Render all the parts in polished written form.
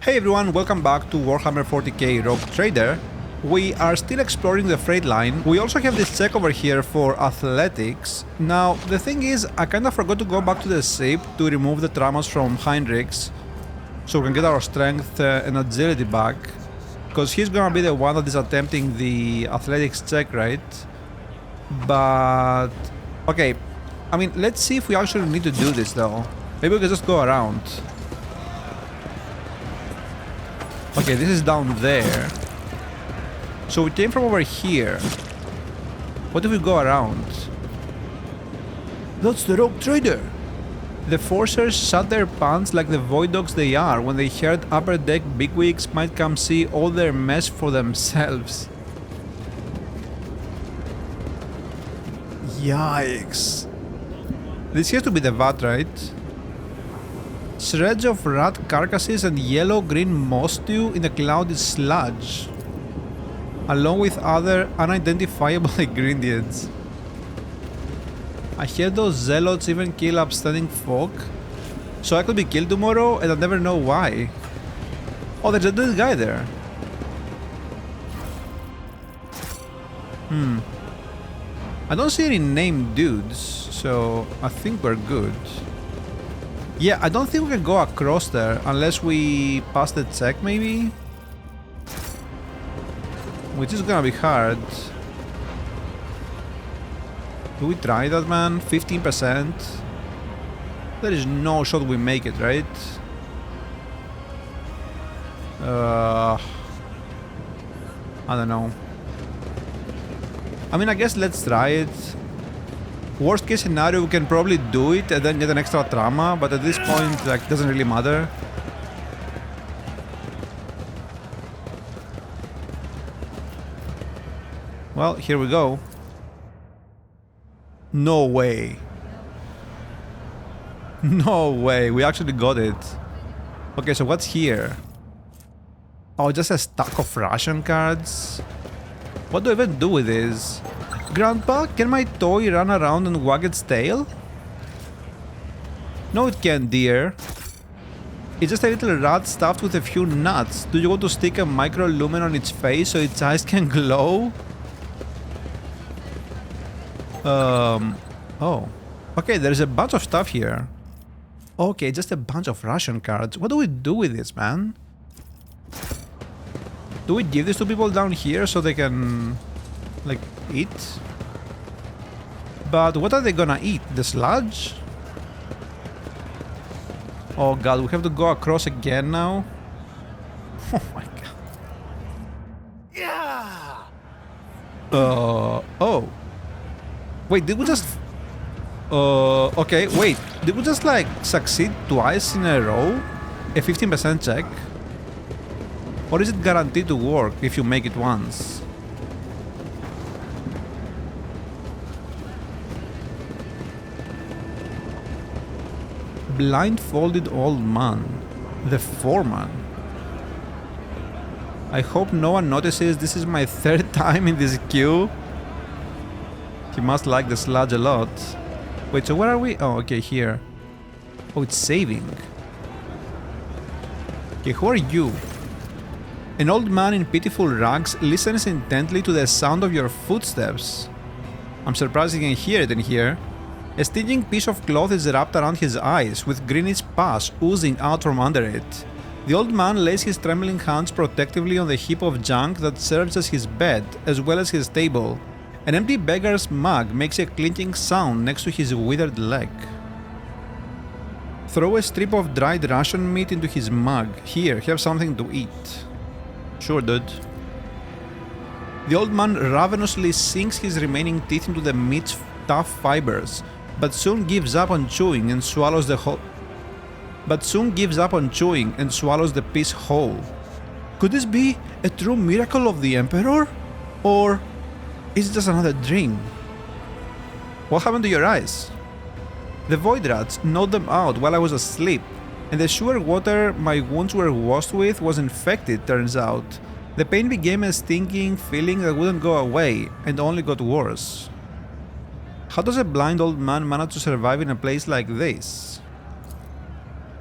Hey everyone, welcome back to Warhammer 40k Rogue Trader. We are still exploring the freight line. We also have this check over here for athletics. Now, the thing is, I kinda forgot to go back to the ship to remove the traumas from Heinrichs, so we can get our strength and agility back, because he's gonna be the one that is attempting the athletics check, right? But... okay, I mean, let's see if we actually need to do this though. Maybe we can just go around. Okay, this is down there. So we came from over here. What if we go around? That's the Rogue Trader! The Forcers shut their pants like the void dogs they are when they heard upper deck bigwigs might come see all their mess for themselves. Yikes. This has to be the VAT, right? Shreds of rat carcasses and yellow-green moss stew in a cloudy sludge, along with other unidentifiable ingredients. I hear those zealots even kill upstanding folk, so I could be killed tomorrow and I'll never know why. Oh, there's a dead guy there. I don't see any named dudes, so I think we're good. Yeah, I don't think we can go across there unless we pass the check, maybe? Which is gonna be hard. Do we try that, man? 15%? There is no shot we make it, right? I don't know. I mean, I guess let's try it. Worst case scenario, we can probably do it and then get an extra trauma, but at this point, like, it doesn't really matter. Well, here we go. No way. No way, we actually got it. Okay, so what's here? Oh, just a stack of ration cards? What do I even do with this? Grandpa, can my toy run around and wag its tail? No, it can't, dear. It's just a little rat stuffed with a few nuts. Do you want to stick a micro lumen on its face so its eyes can glow? Oh. Okay, there's a bunch of stuff here. Okay, just a bunch of ration cards. What do we do with this, man? Do we give this to people down here so they can, like, eat? But what are they gonna eat? The sludge? Oh god, we have to go across again now? Oh my god. Yeah! Oh. Wait, did we just... okay, wait. Did we just, like, succeed twice in a row? A 15% check? Or is it guaranteed to work if you make it once? Blindfolded old man. The foreman. I hope no one notices this is my third time in this queue. He must like the sludge a lot. Wait, so where are we? Oh, okay, here. Oh, it's saving. Okay, who are you? An old man in pitiful rags listens intently to the sound of your footsteps. I'm surprised you can hear it in here. A stinging piece of cloth is wrapped around his eyes, with greenish pus oozing out from under it. The old man lays his trembling hands protectively on the heap of junk that serves as his bed, as well as his table. An empty beggar's mug makes a clinking sound next to his withered leg. Throw a strip of dried ration meat into his mug. Here, have something to eat. Sure, dude. The old man ravenously sinks his remaining teeth into the meat's tough fibers, but soon gives up on chewing and swallows the piece whole. Could this be a true miracle of the Emperor? Or is it just another dream? What happened to your eyes? The void rats gnawed them out while I was asleep, and the sewer water my wounds were washed with was infected, turns out. The pain became a stinking feeling that wouldn't go away, and only got worse. How does a blind old man manage to survive in a place like this?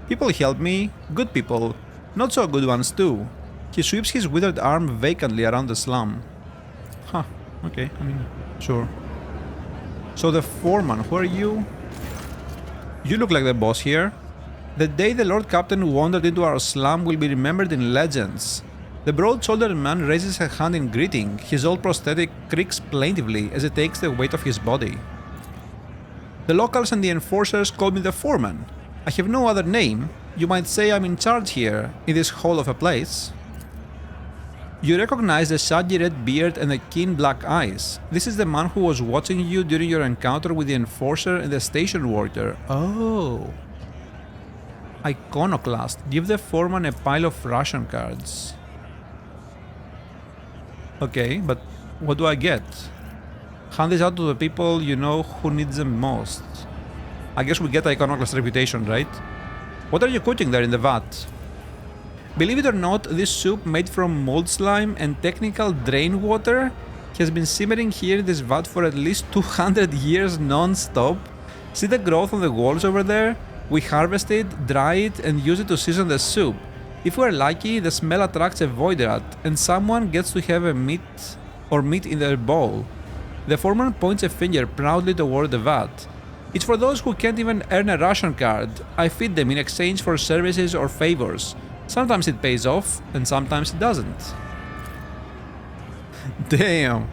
People help me, good people. not so good ones too. He sweeps his withered arm vacantly around the slum. Huh, okay, I mean, sure. So the foreman, who are you? You look like the boss here. The day the Lord Captain wandered into our slum will be remembered in legends. The broad-shouldered man raises a hand in greeting. His old prosthetic creaks plaintively as it takes the weight of his body. The locals and the enforcers call me the foreman. I have no other name. You might say I'm in charge here, in this hole of a place. You recognize the shaggy red beard and the keen black eyes. This is the man who was watching you during your encounter with the enforcer and the station worker. Oh. Iconoclast. Give the foreman a pile of ration cards. Okay, but what do I get? Hand this out to the people you know who needs them most. I guess we get Iconoclast reputation, right? What are you cooking there in the vat? Believe it or not, this soup made from mold slime and technical drain water has been simmering here in this vat for at least 200 years non-stop. See the growth on the walls over there? We harvest it, dry it, and use it to season the soup. If we're lucky, the smell attracts a void rat, and someone gets to have a meat in their bowl. The foreman points a finger proudly toward the vat. It's for those who can't even earn a ration card. I feed them in exchange for services or favors. Sometimes it pays off, and sometimes it doesn't. Damn.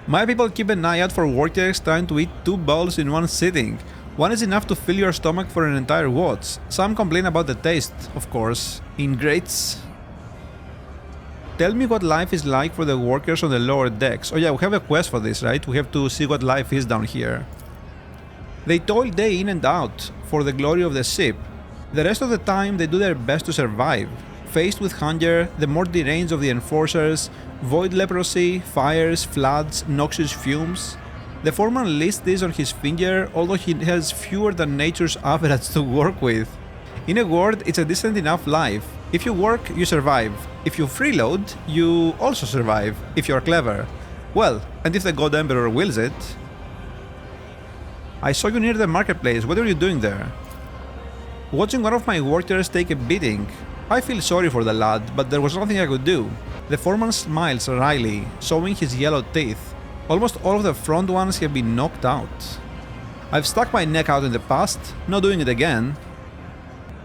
My people keep an eye out for workers trying to eat 2 bowls in one sitting. One is enough to fill your stomach for an entire watch. Some complain about the taste, of course. Ingrates. Tell me what life is like for the workers on the lower decks. Oh yeah, we have a quest for this, right? We have to see what life is down here. They toil day in and out for the glory of the ship. The rest of the time they do their best to survive. Faced with hunger, the more deranged of the enforcers, void leprosy, fires, floods, noxious fumes. The foreman lists this on his finger, although he has fewer than nature's average to work with. In a word, it's a decent enough life. If you work, you survive. If you freeload, you also survive, if you're clever. Well, and if the God Emperor wills it. I saw you near the marketplace. What are you doing there? Watching one of my workers take a beating. I feel sorry for the lad, but there was nothing I could do. The foreman smiles wryly, showing his yellow teeth. Almost all of the front ones have been knocked out. I've stuck my neck out in the past, not doing it again.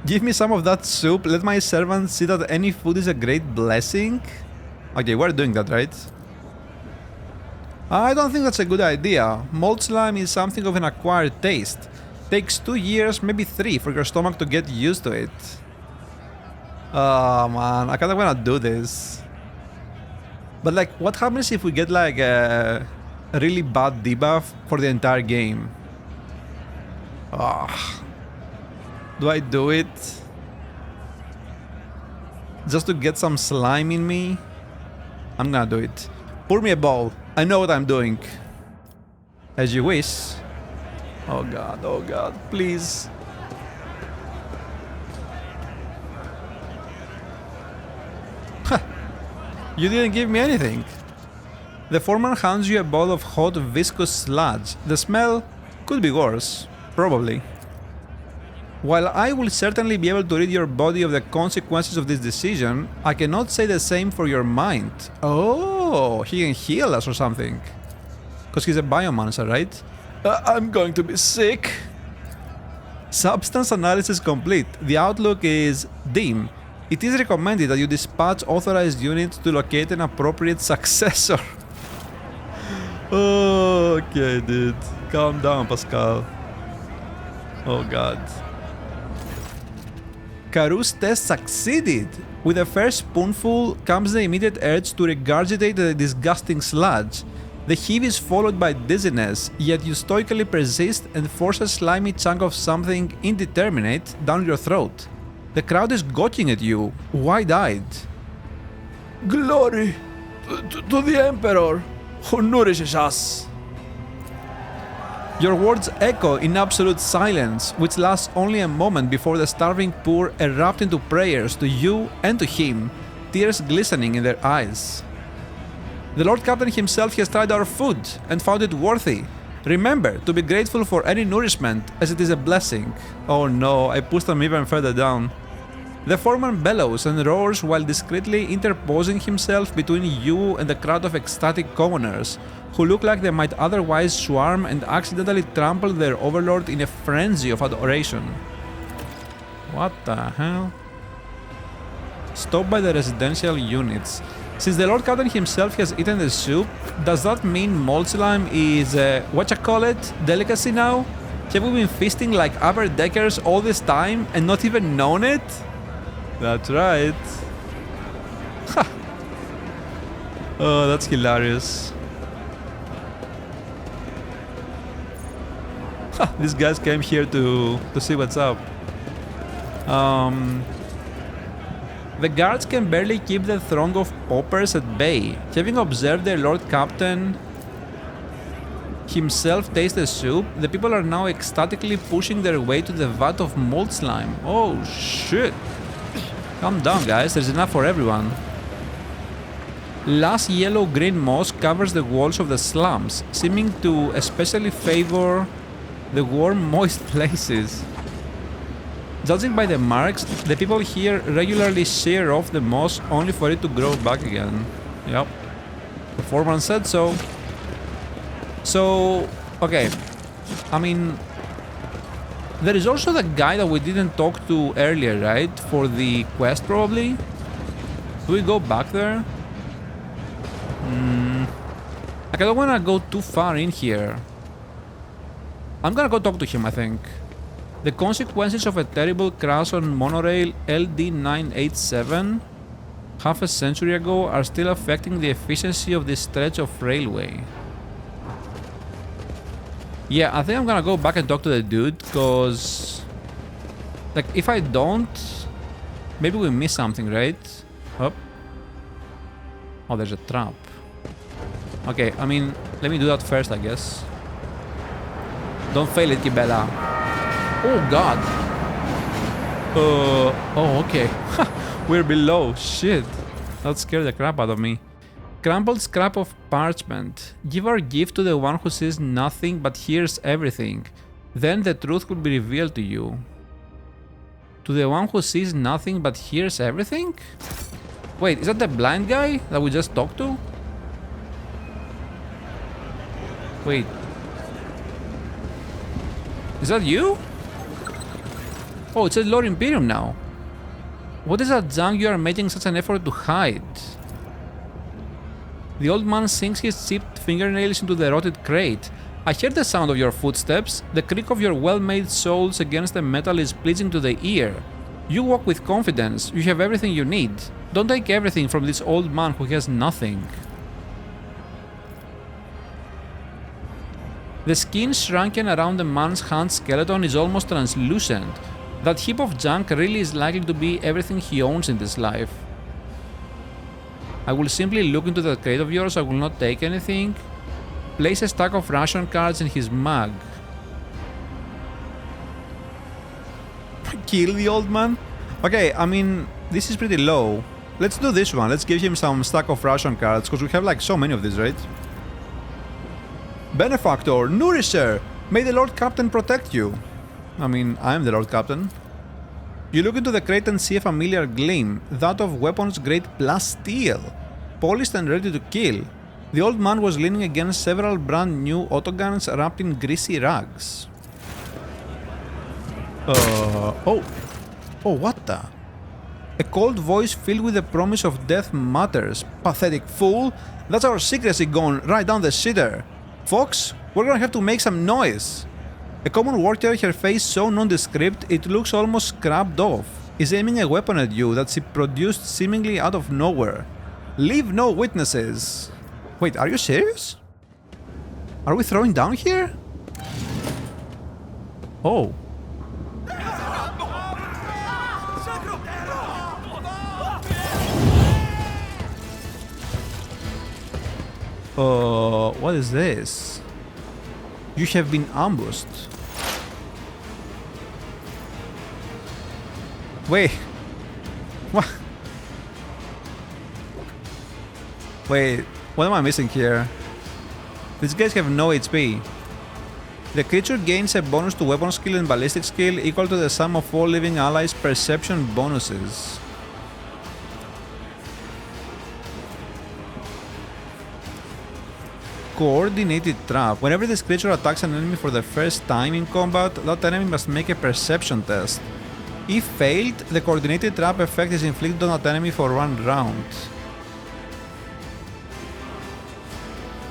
Give me some of that soup, let my servants see that any food is a great blessing? Okay, we're doing that, right? I don't think that's a good idea. Mold slime is something of an acquired taste. Takes 2 years, maybe 3, for your stomach to get used to it. Oh man, I kinda wanna do this. But like, what happens if we get like a really bad debuff for the entire game? Ah, do I do it? Just to get some slime in me? I'm gonna do it. Pour me a bowl. I know what I'm doing. As you wish. Oh god, please. You didn't give me anything. The foreman hands you a bowl of hot, viscous sludge. The smell could be worse. Probably. While I will certainly be able to rid your body of the consequences of this decision, I cannot say the same for your mind. Oh, he can heal us or something. Because he's a biomancer, right? I'm going to be sick. Substance analysis complete. The outlook is dim. It is recommended that you dispatch authorized units to locate an appropriate successor. Okay, dude. Calm down, Pascal. Oh god. Karu's test succeeded! With the first spoonful comes the immediate urge to regurgitate the disgusting sludge. The heave is followed by dizziness, yet you stoically persist and force a slimy chunk of something indeterminate down your throat. The crowd is gawking at you, wide-eyed. Glory to the Emperor, who nourishes us! Your words echo in absolute silence, which lasts only a moment before the starving poor erupt into prayers to you and to him, tears glistening in their eyes. The Lord Captain himself has tried our food and found it worthy. Remember to be grateful for any nourishment, as it is a blessing. Oh no, I pushed them even further down. The foreman bellows and roars while discreetly interposing himself between you and the crowd of ecstatic commoners, who look like they might otherwise swarm and accidentally trample their overlord in a frenzy of adoration. What the hell? Stopped by the residential units. Since the Lord Captain himself has eaten the soup, does that mean mold slime is delicacy now? Have we been feasting like upper deckers all this time and not even known it? That's right. Ha! Oh, that's hilarious. Ha! These guys came here to see what's up. The guards can barely keep the throng of paupers at bay. Having observed their Lord Captain himself taste the soup, the people are now ecstatically pushing their way to the vat of mold slime. Oh shit! Calm down, guys, there's enough for everyone. Lush yellow-green moss covers the walls of the slums, seeming to especially favor the warm, moist places. Judging by the marks, the people here regularly shear off the moss only for it to grow back again. Yep. The foreman said so. So, okay. I mean, there is also the guy that we didn't talk to earlier, right? For the quest, probably? Do we go back there? Like, I don't want to go too far in here. I'm gonna go talk to him, I think. The consequences of a terrible crash on monorail LD987 half a century ago are still affecting the efficiency of this stretch of railway. Yeah, I think I'm gonna go back and talk to the dude, because... like, if I don't... maybe we miss something, right? Oh. Oh, there's a trap. Okay, I mean, let me do that first, I guess. Don't fail it, Kibela. Oh, God. Oh, okay. We're below. Shit. That scared the crap out of me. Crumpled scrap of parchment. Give our gift to the one who sees nothing but hears everything. Then the truth will be revealed to you. To the one who sees nothing but hears everything? Wait, is that the blind guy that we just talked to? Wait. Is that you? Oh, it says Lord Imperium now. What is that junk you are making such an effort to hide? The old man sinks his chipped fingernails into the rotted crate. I hear the sound of your footsteps. The creak of your well-made soles against the metal is pleasing to the ear. You walk with confidence. You have everything you need. Don't take everything from this old man who has nothing. The skin shrunken around the man's hand skeleton is almost translucent. That heap of junk really is likely to be everything he owns in this life. I will simply look into that crate of yours. I will not take anything. Place a stack of ration cards in his mug. Kill the old man? Okay, I mean, this is pretty low. Let's do this one. Let's give him some stack of ration cards, because we have like so many of these, right? Benefactor, nourisher, may the Lord Captain protect you. I mean, I am the Lord Captain. You look into the crate and see a familiar gleam, that of weapons grade plus steel, polished and ready to kill. The old man was leaning against several brand new autoguns wrapped in greasy rags. Oh, what the? A cold voice filled with the promise of death mutters. Pathetic fool, that's our secrecy gone right down the shitter. Fox, we're gonna have to make some noise. A common worker, her face so nondescript it looks almost scrubbed off, is aiming a weapon at you that she produced seemingly out of nowhere. Leave no witnesses. Wait, are you serious? Are we throwing down here? Oh. What is this? You have been ambushed. Wait. What? Wait, what am I missing here? These guys have no HP. The creature gains a bonus to weapon skill and ballistic skill equal to the sum of all living allies' perception bonuses. Coordinated trap. Whenever this creature attacks an enemy for the first time in combat, that enemy must make a perception test. If failed, the coordinated trap effect is inflicted on that enemy for 1 round.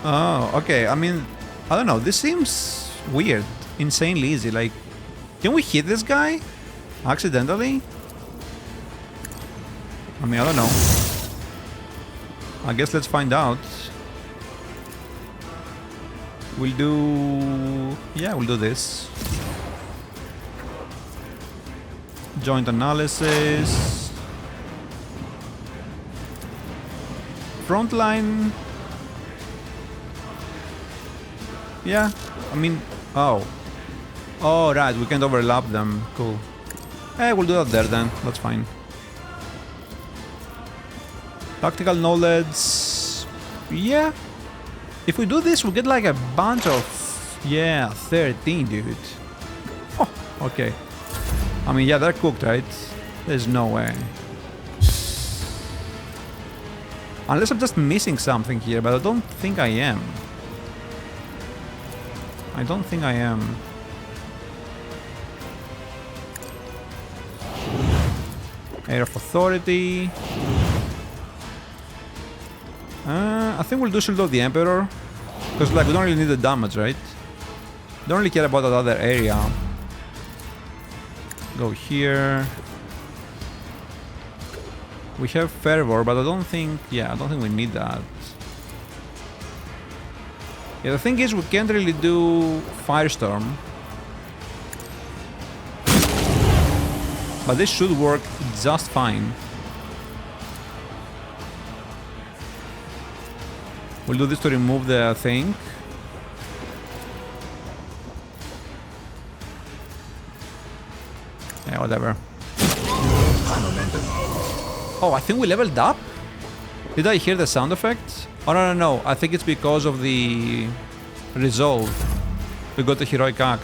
Oh, okay. I mean, I don't know. This seems weird. Insanely easy. Like, can we hit this guy? Accidentally? I mean, I don't know. I guess let's find out. We'll do... yeah, we'll do this. Joint analysis. Frontline. Yeah, I mean... oh. Oh, right, we can't overlap them. Cool. We'll do that there then. That's fine. Tactical knowledge... yeah. If we do this, we get like a bunch of... yeah, 13, dude. Oh, okay. I mean, yeah, they're cooked, right? There's no way. Unless I'm just missing something here, but I don't think I am. I don't think I am. Air of Authority. I think we'll do Shield of the Emperor. Because, like, we don't really need the damage, right? Don't really care about that other area. Go here. We have Fervor, but I don't think... yeah, I don't think we need that. Yeah, the thing is, we can't really do Firestorm. But this should work just fine. We'll do this to remove the thing. Yeah, whatever. Oh, I think we leveled up? Did I hear the sound effect? Oh, no, no, no. I think it's because of the resolve. We got the heroic act.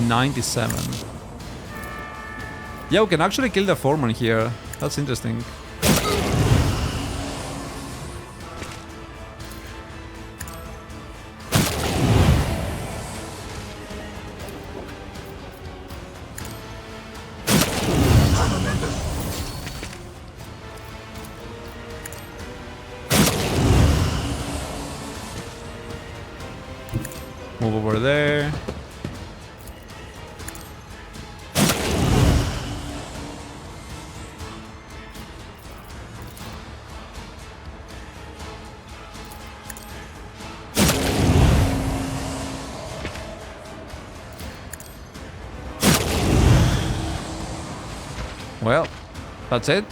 $97. Yeah, we can actually kill the foreman here. That's interesting. Move over there. Well, that's it.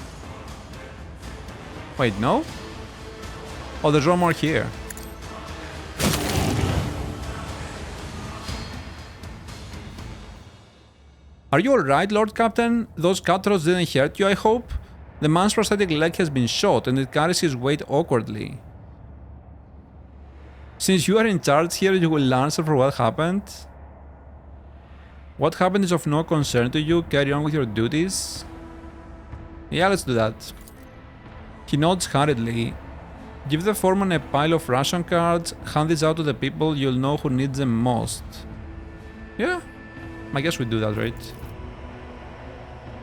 Wait, no? Oh, there's one more here. Are you alright, Lord Captain? Those cutthroats didn't hurt you, I hope? The man's prosthetic leg has been shot and it carries his weight awkwardly. Since you are in charge here, you will answer for what happened. What happened is of no concern to you. Carry on with your duties. Yeah, let's do that. He nods hurriedly. Give the foreman a pile of ration cards. Hand these out to the people you'll know who needs them most. Yeah, I guess we do that, right?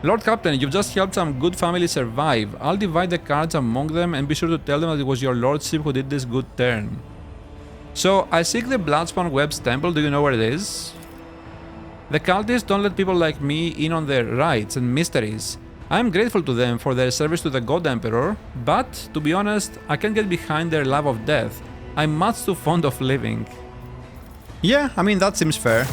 Lord Captain, you've just helped some good families survive. I'll divide the cards among them and be sure to tell them that it was your lordship who did this good turn. So, I seek the Bloodspun Web's temple. Do you know where it is? The cultists don't let people like me in on their rites and mysteries. I am grateful to them for their service to the God Emperor, but, to be honest, I can't get behind their love of death. I'm much too fond of living. Yeah, I mean, that seems fair.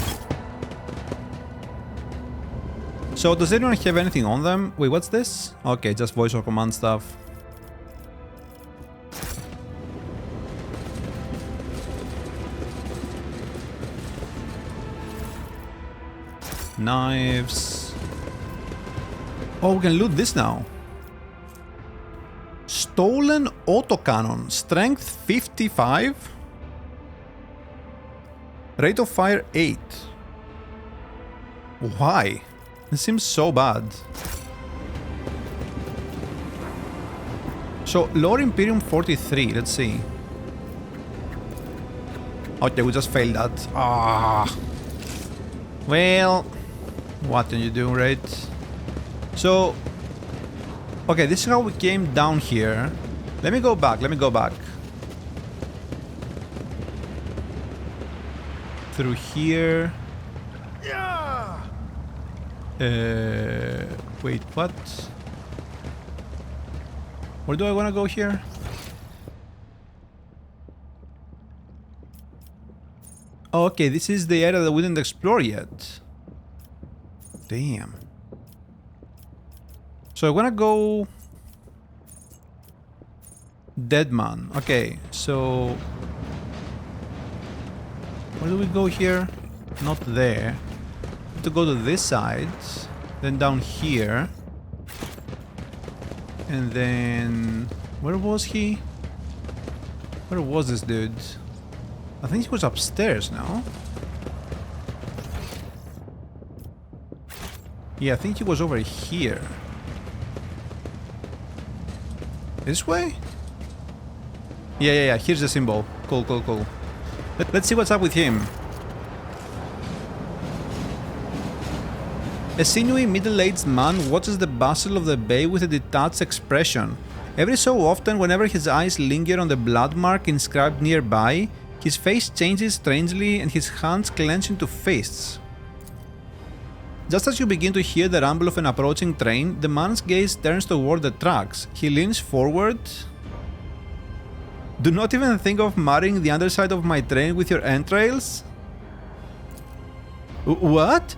So, does anyone have anything on them? Wait, what's this? Okay, just voice or command stuff. Knives. Oh, we can loot this now. Stolen autocannon. Strength 55. Rate of fire 8. Why? This seems so bad. So, lower Imperium 43, let's see. Okay, we just failed that. Ah. Well, what can you do, right? So, okay, this is how we came down here. Let me go back, Through here. Wait, what? Where do I want to go here? Oh, okay, this is the area that we didn't explore yet. Damn. So I want to go... Dead man. Okay, so... Where do we go here? Not there. To go to this side, then down here, and then where was he? Where was this dude? I think he was upstairs now. Yeah, I think he was over here. This way? Yeah. Here's the symbol. Cool. Let's see what's up with him. A sinewy middle-aged man watches the bustle of the bay with a detached expression. Every so often, whenever his eyes linger on the blood mark inscribed nearby, his face changes strangely and his hands clench into fists. Just as you begin to hear the rumble of an approaching train, the man's gaze turns toward the tracks. He leans forward. Do not even think of marring the underside of my train with your entrails? What?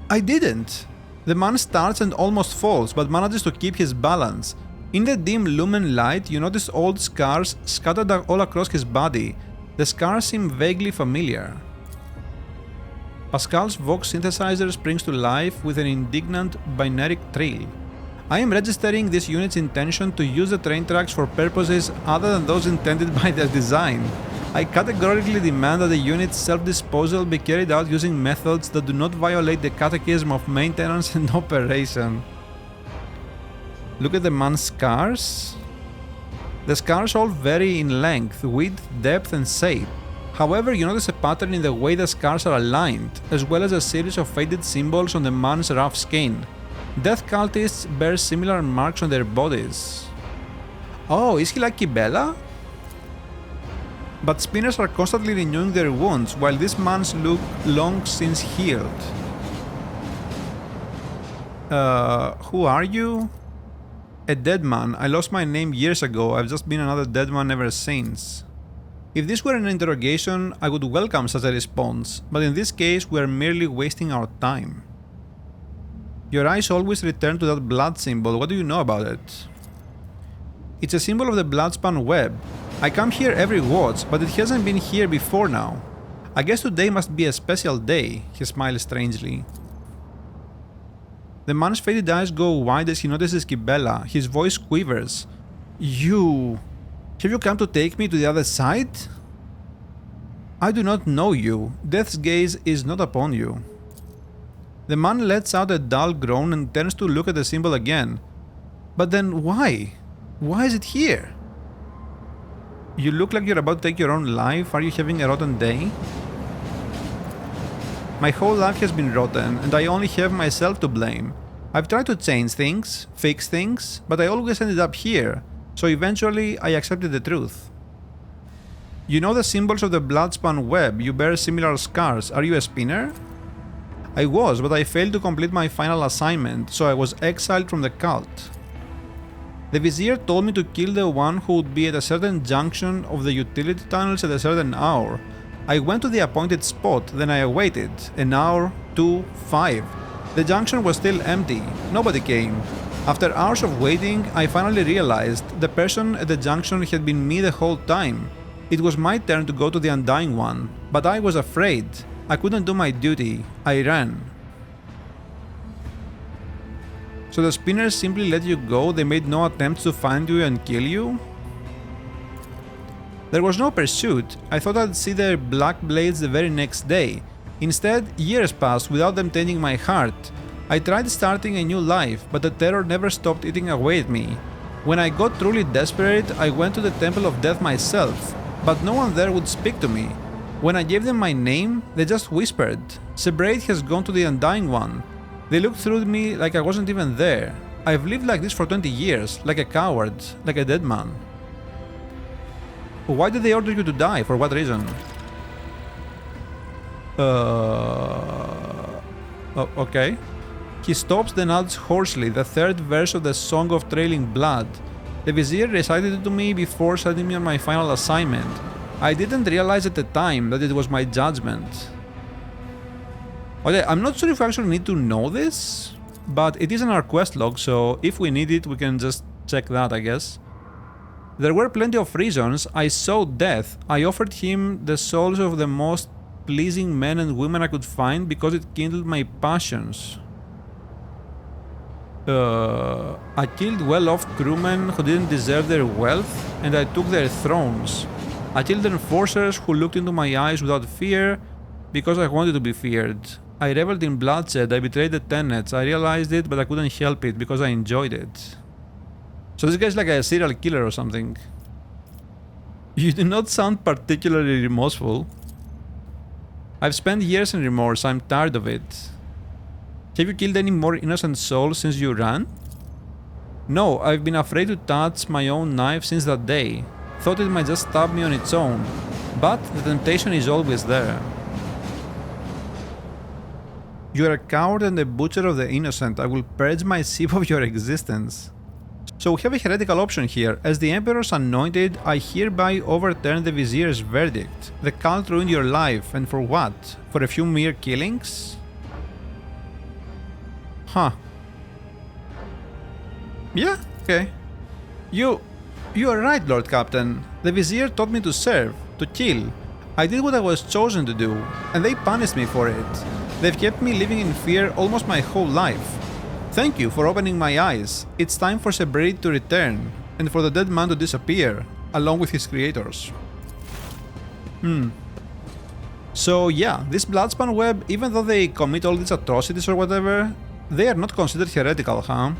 I didn't. The man starts and almost falls, but manages to keep his balance. In the dim lumen light, you notice old scars scattered all across his body. The scars seem vaguely familiar. Pascal's Vox synthesizer springs to life with an indignant binary trill. I am registering this unit's intention to use the train tracks for purposes other than those intended by their design. I categorically demand that the unit's self-disposal be carried out using methods that do not violate the catechism of maintenance and operation. Look at the man's scars. The scars all vary in length, width, depth and shape. However, you notice a pattern in the way the scars are aligned, as well as a series of faded symbols on the man's rough skin. Death cultists bear similar marks on their bodies. Oh, is he like Kibela? But spinners are constantly renewing their wounds, while this man's look long since healed. Who are you? A dead man. I lost my name years ago. I've just been another dead man ever since. If this were an interrogation, I would welcome such a response, but in this case we are merely wasting our time. Your eyes always return to that blood symbol. What do you know about it? It's a symbol of the Bloodspun web. I come here every watch, but it hasn't been here before now. I guess today must be a special day, he smiles strangely. The man's faded eyes go wide as he notices Kibela. His voice quivers. You... Have you come to take me to the other side? I do not know you. Death's gaze is not upon you. The man lets out a dull groan and turns to look at the symbol again. But then why? Why is it here? You look like you're about to take your own life. Are you having a rotten day? My whole life has been rotten, and I only have myself to blame. I've tried to change things, fix things, but I always ended up here, so eventually I accepted the truth. You know the symbols of the Bloodspun web, you bear similar scars. Are you a spinner? I was, but I failed to complete my final assignment, so I was exiled from the cult. The Vizier told me to kill the one who would be at a certain junction of the utility tunnels at a certain hour. I went to the appointed spot, then I awaited. An hour, 2, 5. The junction was still empty. Nobody came. After hours of waiting, I finally realized the person at the junction had been me the whole time. It was my turn to go to the Undying One, but I was afraid. I couldn't do my duty. I ran. So the spinners simply let you go, they made no attempts to find you and kill you? There was no pursuit. I thought I'd see their black blades the very next day. Instead, years passed without them tainting my heart. I tried starting a new life, but the terror never stopped eating away at me. When I got truly desperate, I went to the Temple of Death myself, but no one there would speak to me. When I gave them my name, they just whispered, "Separate has gone to the Undying One." They looked through me like I wasn't even there. I've lived like this for 20 years, like a coward, like a dead man. Why did they order you to die? For what reason? Oh, okay. He stops, then adds hoarsely the third verse of the Song of Trailing Blood. The Vizier recited it to me before sending me on my final assignment. I didn't realize at the time that it was my judgment. Okay, I'm not sure if we actually need to know this, but it is in our quest log, so if we need it, we can just check that, I guess. There were plenty of reasons. I sought death. I offered him the souls of the most pleasing men and women I could find because it kindled my passions. I killed well-off crewmen who didn't deserve their wealth, and I took their thrones. I killed enforcers who looked into my eyes without fear because I wanted to be feared. I reveled in bloodshed, I betrayed the tenets, I realized it, but I couldn't help it because I enjoyed it. So this guy's like a serial killer or something. You do not sound particularly remorseful. I've spent years in remorse, I'm tired of it. Have you killed any more innocent souls since you ran? No, I've been afraid to touch my own knife since that day. Thought it might just stab me on its own, but the temptation is always there. You are a coward and a butcher of the innocent. I will purge my sheep of your existence. So we have a heretical option here. As the Emperor's anointed, I hereby overturn the Vizier's verdict. The cult ruined your life, and for what? For a few mere killings? Huh. Yeah, okay. You are right, Lord Captain. The Vizier taught me to serve, to kill. I did what I was chosen to do, and they punished me for it. They've kept me living in fear almost my whole life. Thank you for opening my eyes. It's time for Sebrid to return, and for the dead man to disappear, along with his creators. So yeah, this Bloodspun web, even though they commit all these atrocities or whatever, they are not considered heretical, huh?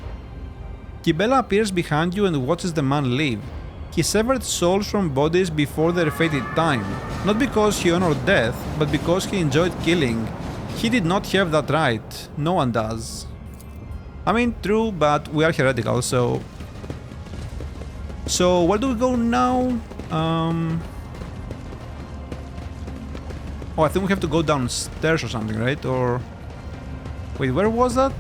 Kibela appears behind you and watches the man leave. He severed souls from bodies before their fated time, not because he honored death, but because he enjoyed killing. He did not have that right, no one does. I mean, true, but we are heretical, so... So, where do we go now? Oh, I think we have to go downstairs or something, right? Or... Wait, where was that?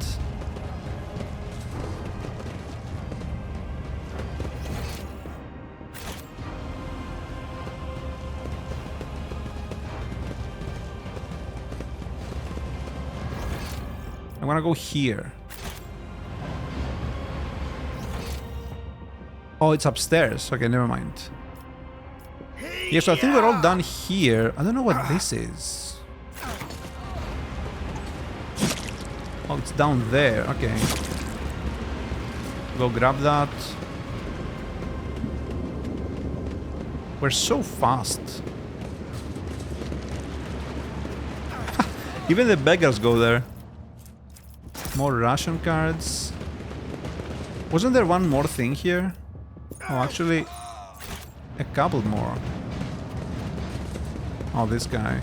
I'm gonna go here. Oh, it's upstairs. Okay, never mind. Yeah, so I think we're all done here. I don't know what this is. Oh, it's down there. Okay. Go grab that. We're so fast. Even the beggars go there. More ration cards. Wasn't there one more thing here? Oh, actually, a couple more. Oh, this guy.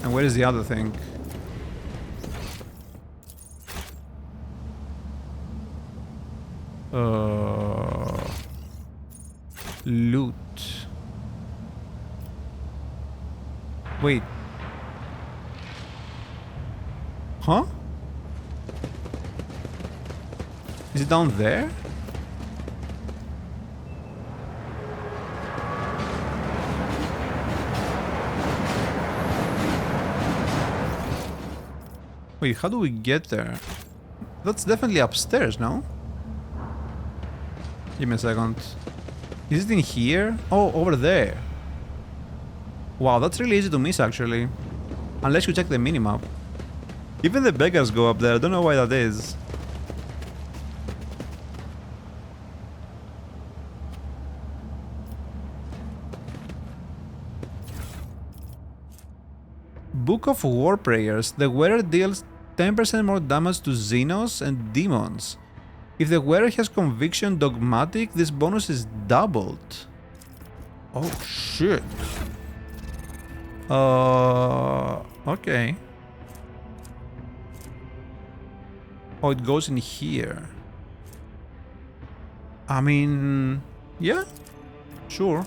And where is the other thing? Loot. Wait. Huh? Is it down there? Wait, how do we get there? That's definitely upstairs, no? Give me a second. Is it in here? Oh, over there. Wow, that's really easy to miss, actually. Unless you check the minimap. Even the beggars go up there, I don't know why that is. Book of War Prayers. The wearer deals 10% more damage to Xenos and demons. If the wearer has conviction dogmatic, this bonus is doubled. Oh shit. Okay. Oh, it goes in here. I mean, yeah, sure.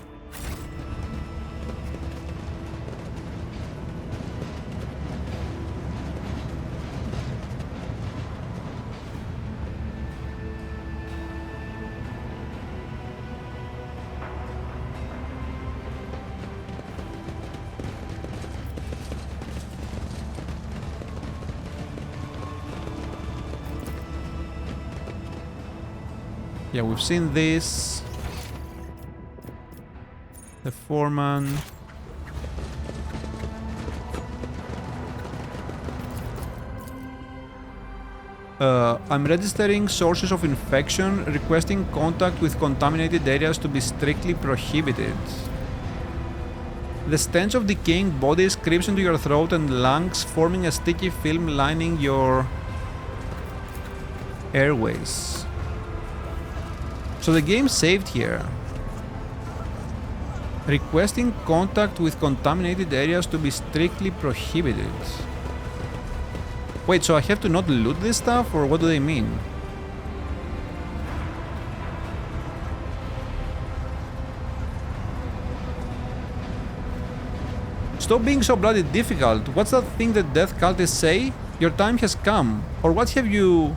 Yeah, we've seen this. The foreman. I'm registering sources of infection, requesting contact with contaminated areas to be strictly prohibited. The stench of decaying bodies creeps into your throat and lungs, forming a sticky film lining your airways. So the game saved here. Requesting contact with contaminated areas to be strictly prohibited. Wait, so I have to not loot this stuff, or what do they mean? Stop being so bloody difficult. What's that thing that death cultists say? Your time has come. Or what have you...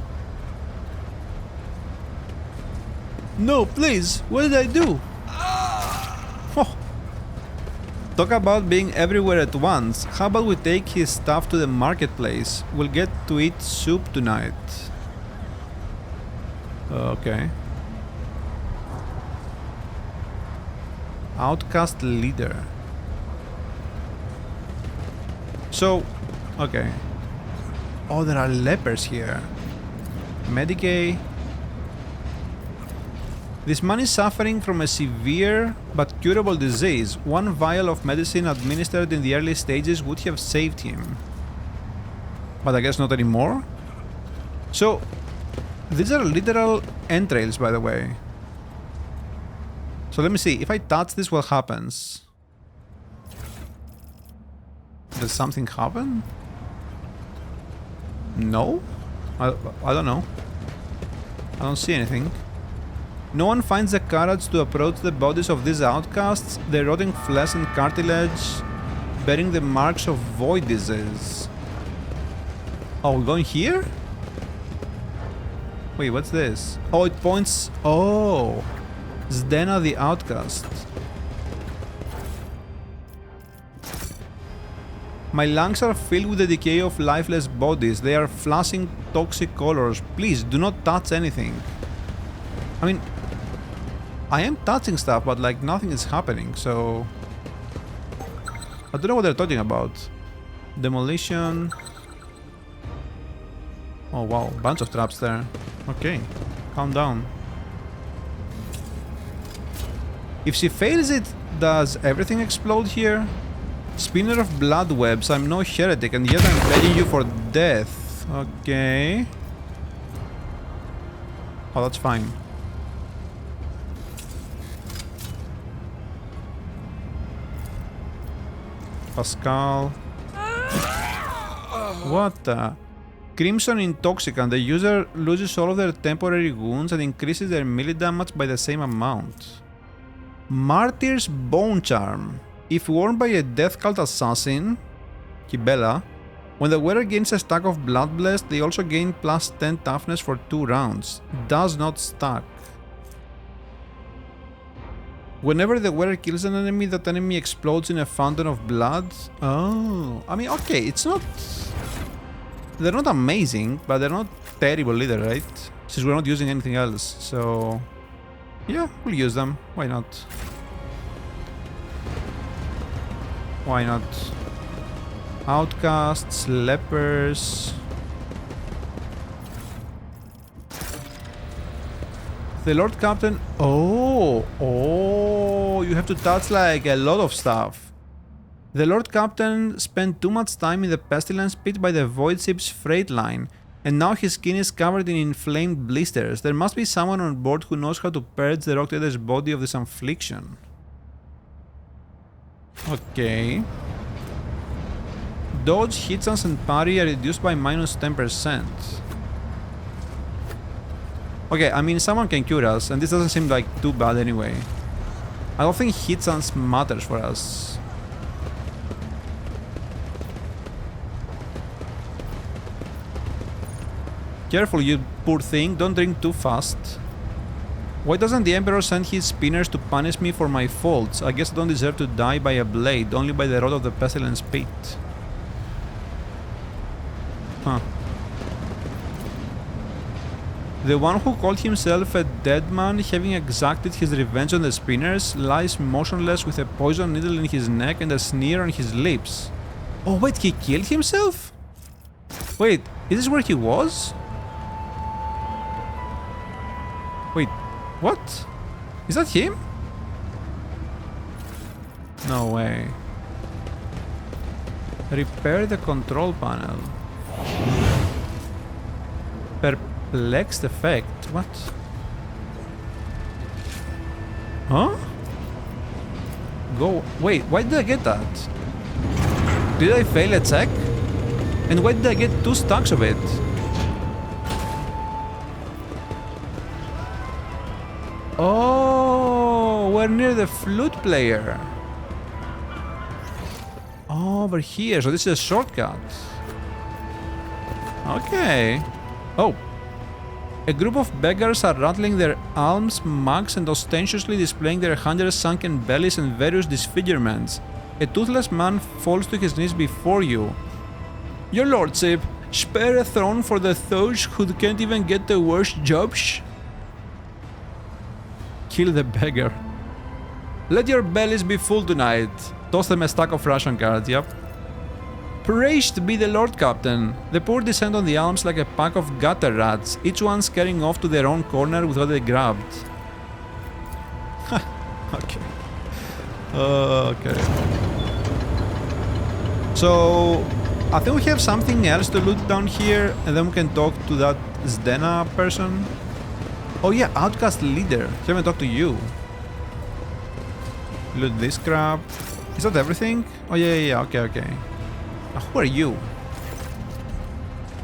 No, please, what did I do? Oh. Talk about being everywhere at once. How about we take his stuff to the marketplace? We'll get to eat soup tonight. Okay. Outcast leader. So, okay. Oh, there are lepers here. Medicaid. This man is suffering from a severe but curable disease. One vial of medicine administered in the early stages would have saved him. But I guess not anymore? So, these are literal entrails, by the way. So let me see, if I touch this, what happens? Does something happen? No? I don't know. I don't see anything. No one finds the courage to approach the bodies of these outcasts, their rotting flesh and cartilage bearing the marks of void disease. Oh, we're going here? Wait, what's this? Oh, it points... Oh! Zdena the Outcast. My lungs are filled with the decay of lifeless bodies. They are flashing toxic colors. Please, do not touch anything. I mean... I am touching stuff, but like nothing is happening, so... I don't know what they're talking about. Demolition... Oh wow, bunch of traps there. Okay, calm down. If she fails it, does everything explode here? Spinner of blood webs, I'm no heretic and yet I'm begging you for death. Okay. Oh, that's fine. Pascal. What the? Crimson Intoxicant. The user loses all of their temporary wounds and increases their melee damage by the same amount. Martyr's Bone Charm. If worn by a Death Cult assassin, Kibela, when the wearer gains a stack of Blood Blessed, they also gain plus 10 toughness for 2 rounds. Does not stack. Whenever the wearer kills an enemy, that enemy explodes in a fountain of blood. Oh, I mean, okay, it's not... They're not amazing, but they're not terrible either, right? Since we're not using anything else, so... Yeah, we'll use them. Why not? Why not? Outcasts, lepers... The Lord Captain... Oh! Oh! You have to touch like a lot of stuff. The Lord Captain spent too much time in the pestilence pit by the voidship's freight line, and now his skin is covered in inflamed blisters. There must be someone on board who knows how to purge the Rock Trader's body of this affliction. Okay. Dodge, hit chance and parry are reduced by minus 10%. Okay, I mean someone can cure us, and this doesn't seem like too bad anyway. I don't think hit chance matters for us. Careful, you poor thing, don't drink too fast. Why doesn't the Emperor send his spinners to punish me for my faults? I guess I don't deserve to die by a blade, only by the rod of the pestilence pit. Huh. The one who called himself a dead man, having exacted his revenge on the spinners, lies motionless with a poison needle in his neck and a sneer on his lips. Oh wait, he killed himself? Wait, is this where he was? Wait, what? Is that him? No way. Repair the control panel. Perplexed effect? What? Huh? Go. Wait, why did I get that? Did I fail a check? And why did I get 2 stacks of it? Oh, we're near the flute player. Oh, over here, so this is a shortcut. Okay. Oh. A group of beggars are rattling their alms, mugs, and ostentatiously displaying their hundreds sunken bellies and various disfigurements. A toothless man falls to his knees before you. Your lordship, spare a throne for the those who can't even get the worst jobs? Kill the beggar. Let your bellies be full tonight. Toss them a stack of ration cards, yep. Praised be the Lord Captain. The poor descend on the alms like a pack of gutter rats, each one scaring off to their own corner with what they grabbed. Okay. Okay. So, I think we have something else to loot down here, and then we can talk to that Zdena person. Oh yeah, Outcast Leader. Haven't talked to you. Loot this crap. Is that everything? Oh yeah, okay, okay. Who are you?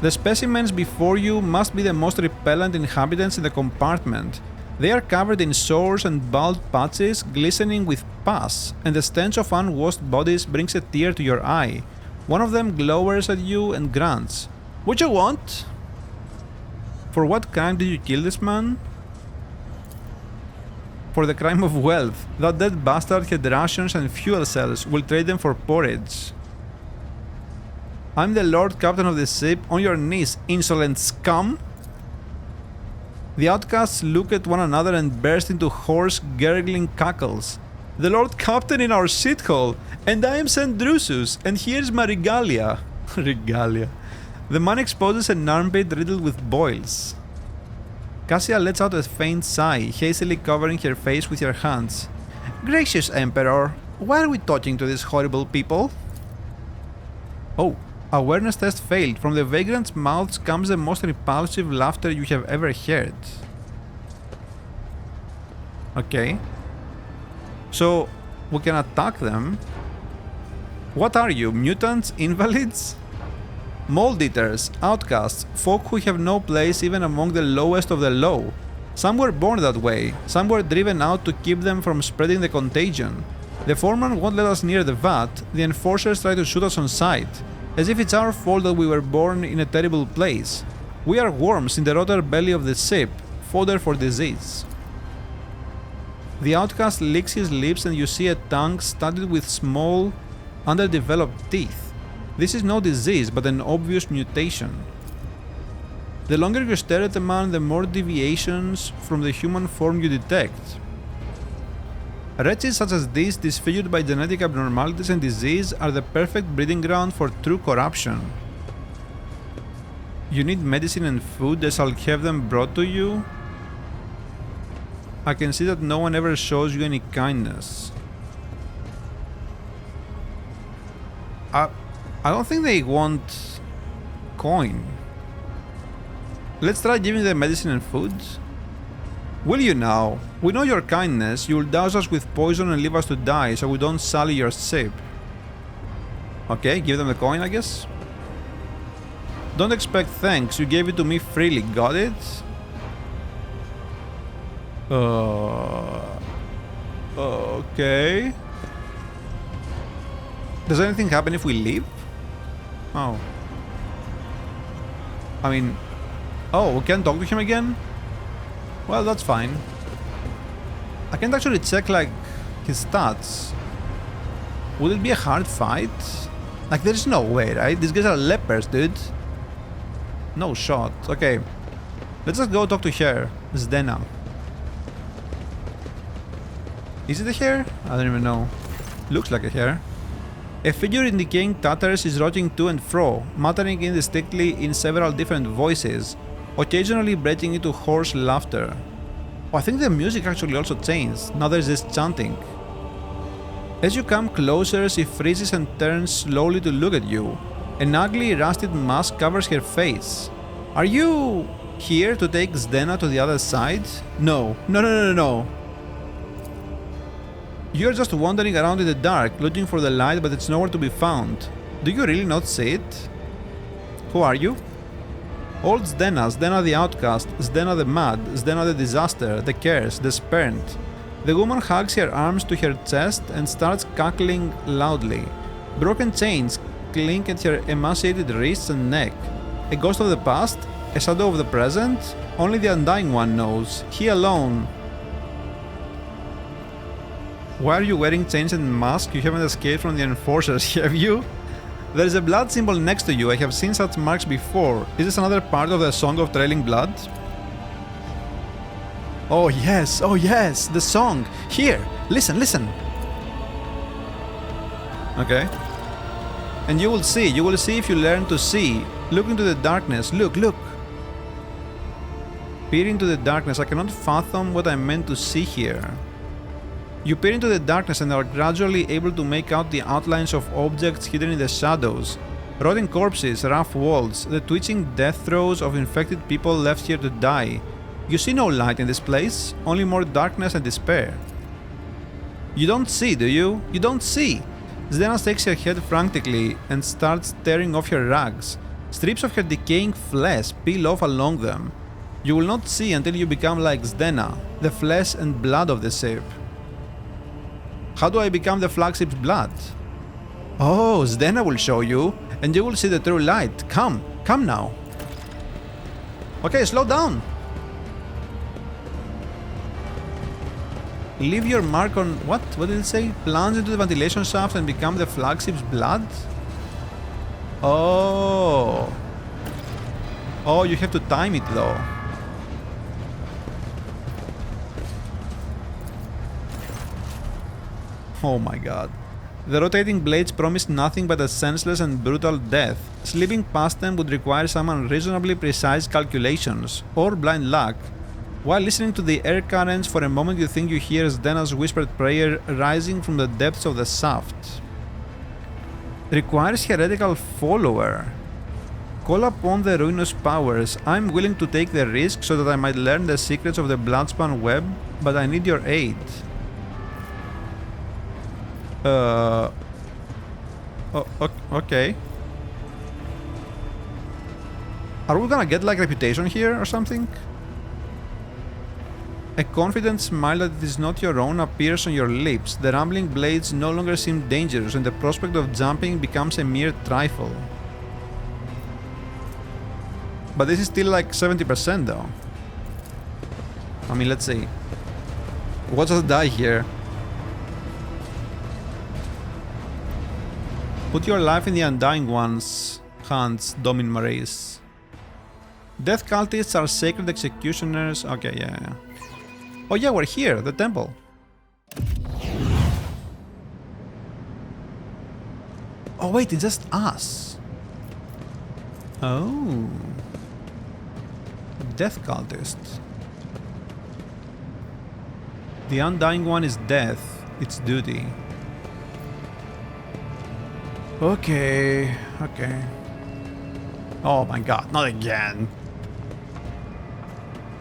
The specimens before you must be the most repellent inhabitants in the compartment. They are covered in sores and bald patches, glistening with pus, and the stench of unwashed bodies brings a tear to your eye. One of them glowers at you and grunts. What you want? For what crime did you kill this man? For the crime of wealth. That dead bastard had rations and fuel cells. We'll trade them for porridge. I'm the Lord Captain of the ship. On your knees, insolent scum! The outcasts look at one another and burst into hoarse, gurgling cackles. The Lord Captain in our shithole! And I am St. Drusus, and here's my regalia. Regalia. The man exposes an armpit riddled with boils. Cassia lets out a faint sigh, hastily covering her face with her hands. Gracious Emperor, why are we talking to these horrible people? Oh, awareness test failed. From the vagrants' mouths comes the most repulsive laughter you have ever heard. Okay. So, we can attack them. What are you, mutants? Invalids? Mold eaters, outcasts, folk who have no place even among the lowest of the low. Some were born that way, some were driven out to keep them from spreading the contagion. The foreman won't let us near the vat, the enforcers try to shoot us on sight, as if it's our fault that we were born in a terrible place. We are worms in the rotter belly of the ship, fodder for disease. The outcast licks his lips and you see a tongue studded with small, underdeveloped teeth. This is no disease, but an obvious mutation. The longer you stare at a man, the more deviations from the human form you detect. Wretches such as this, disfigured by genetic abnormalities and disease, are the perfect breeding ground for true corruption. You need medicine and food, I shall have them brought to you. I can see that no one ever shows you any kindness. I don't think they want coin. Let's try giving them medicine and food. Will you now? We know your kindness. You'll douse us with poison and leave us to die so we don't sully your ship. Okay, give them the coin, I guess. Don't expect thanks. You gave it to me freely. Got it? Okay. Does anything happen if we leave? Oh. I mean... Oh, we can't talk to him again? Well, that's fine. I can't actually check, like, his stats. Would it be a hard fight? Like, there's no way, right? These guys are lepers, dude. No shot. Okay. Let's just go talk to her. Zdena. Is it a hair? I don't even know. Looks like a hair. A figure in decaying tatters is rocking to and fro, muttering indistinctly in several different voices, occasionally breaking into hoarse laughter. Oh, I think the music actually also changed. Now there's this chanting. As you come closer, she freezes and turns slowly to look at you. An ugly, rusted mask covers her face. Are you here to take Zdena to the other side? No. No. You're just wandering around in the dark, looking for the light, but it's nowhere to be found. Do you really not see it? Who are you? Old Zdena, Zdena the outcast, Zdena the mad, Zdena the disaster, the cursed, the spurned. The woman hugs her arms to her chest and starts cackling loudly. Broken chains clink at her emaciated wrists and neck. A ghost of the past? A shadow of the present? Only the Undying One knows. He alone. Why are you wearing chains and mask? You haven't escaped from the enforcers, have you? There is a blood symbol next to you. I have seen such marks before. Is this another part of the Song of Trailing Blood? Oh yes, the song! Here, listen. Okay. And you will see if you learn to see. Look into the darkness, look! Peer into the darkness. I cannot fathom what I meant to see here. You peer into the darkness and are gradually able to make out the outlines of objects hidden in the shadows. Rotting corpses, rough walls, the twitching death throes of infected people left here to die. You see no light in this place, only more darkness and despair. You don't see, do you? You don't see! Zdena shakes her head frantically and starts tearing off her rags. Strips of her decaying flesh peel off along them. You will not see until you become like Zdena, the flesh and blood of the ship. How do I become the flagship's blood? Oh, Zdena will show you, and you will see the true light. Come now. Okay, slow down. Leave your mark on... What did it say? Plunge into the ventilation shaft and become the flagship's blood? Oh, you have to time it though. Oh my god. The rotating blades promise nothing but a senseless and brutal death. Slipping past them would require some unreasonably precise calculations, or blind luck. While listening to the air currents, for a moment you think you hear Zdena's whispered prayer rising from the depths of the shaft. Requires heretical follower. Call upon the ruinous powers. I'm willing to take the risk so that I might learn the secrets of the Bloodspun web, but I need your aid. Okay. Are we gonna get like reputation here or something? A confident smile that it is not your own appears on your lips. The rumbling blades no longer seem dangerous and the prospect of jumping becomes a mere trifle. But this is still like 70% though. I mean, let's see. Watch us die here. Put your life in the Undying One's hands, Domin Marais. Death cultists are sacred executioners. Okay, yeah. Oh yeah, we're here, the temple. Oh wait, it's just us. Oh. Death cultists. The undying one is death, it's duty. Okay, okay. Oh my god, not again.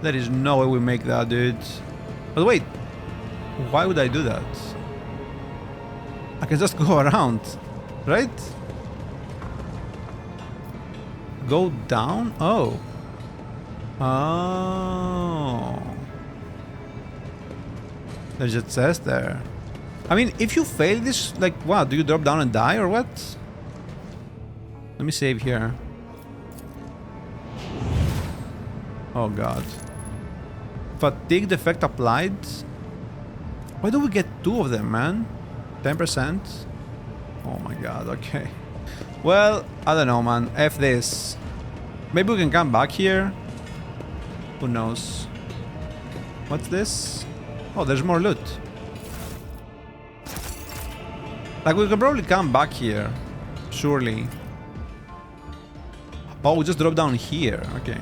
There is no way we make that, dude. But wait, why would I do that? I can just go around, right? Go down? Oh. Oh. There's a chest there. I mean, if you fail this, like, what? Do you drop down and die or what? Let me save here. Oh god. Fatigued effect applied? Why do we get 2 of them, man? 10%? Oh my god, okay. Well, I don't know, man. F this. Maybe we can come back here? Who knows? What's this? Oh, there's more loot. Like, we can probably come back here. Surely. Oh, we just drop down here. Okay.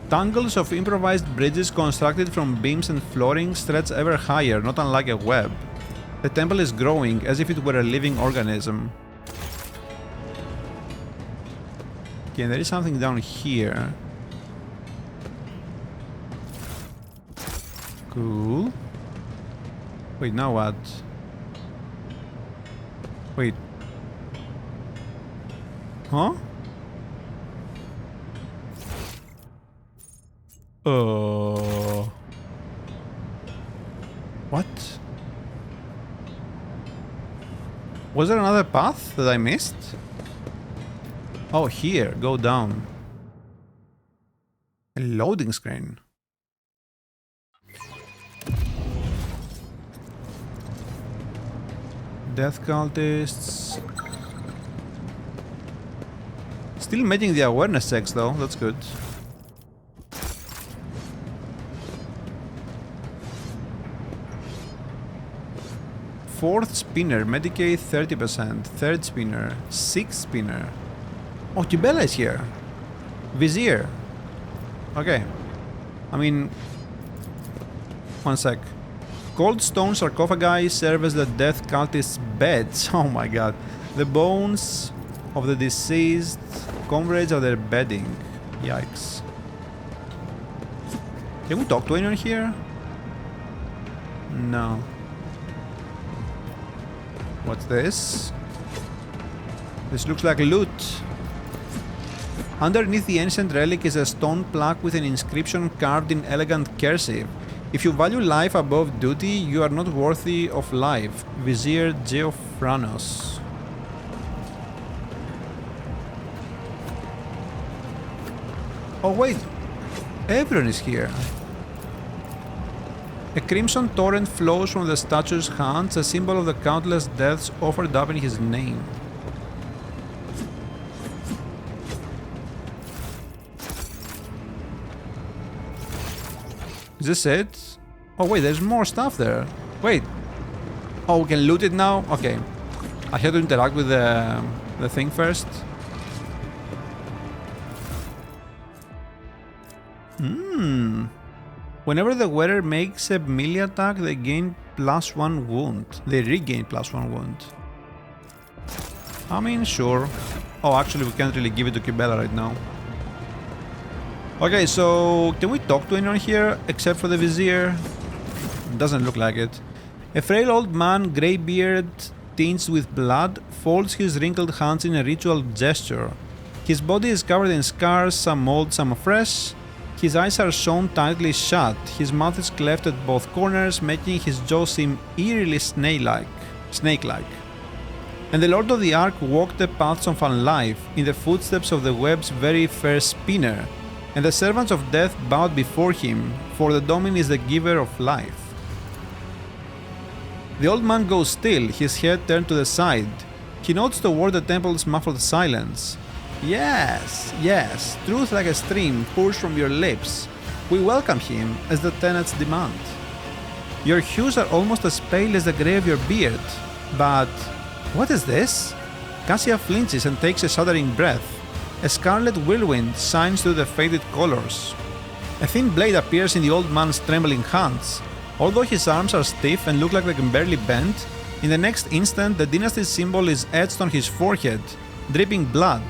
Tangles of improvised bridges constructed from beams and flooring stretch ever higher, not unlike a web. The temple is growing, as if it were a living organism. Okay, there is something down here. Cool. Wait, now what? Wait. Huh? What? Was there another path that I missed? Oh, here. Go down. A loading screen. Death cultists. Still making the awareness checks though, that's good. Fourth spinner, Medicaid 30%, third spinner, sixth spinner. Oh, Kibela is here. Vizier. Okay. I mean... One sec. Cold stone sarcophagi serve as the death cultists' beds. Oh my god. The bones of the deceased comrades are their bedding. Yikes. Can we talk to anyone here? No. What's this? This looks like loot. Underneath the ancient relic is a stone plaque with an inscription carved in elegant cursive. If you value life above duty, you are not worthy of life. Vizier Geophranos. Oh wait, everyone is here. A crimson torrent flows from the statue's hands, a symbol of the countless deaths offered up in his name. Is this it? Oh wait, there's more stuff there. Wait. Oh, we can loot it now? Okay. I had to interact with the thing first. Whenever the wearer makes a melee attack, they gain +1 wound. They regain +1 wound. I mean, sure. Oh, actually, we can't really give it to Kibela right now. Okay, so can we talk to anyone here except for the Vizier? Doesn't look like it. A frail old man, grey beard tinged with blood, folds his wrinkled hands in a ritual gesture. His body is covered in scars, some old, some fresh. His eyes are sewn tightly shut. His mouth is cleft at both corners, making his jaw seem eerily snake-like. And the Lord of the Ark walked the paths of unlife, in the footsteps of the web's very first spinner, and the servants of death bowed before him, for the Domin is the giver of life. The old man goes still, his head turned to the side. He nods toward the temple's muffled silence. Yes, yes, truth like a stream pours from your lips. We welcome him, as the tenets demand. Your hues are almost as pale as the grey of your beard. But what is this? Cassia flinches and takes a shuddering breath. A scarlet whirlwind shines through the faded colors. A thin blade appears in the old man's trembling hands. Although his arms are stiff and look like they can barely bend, in the next instant the dynasty's symbol is etched on his forehead, dripping blood.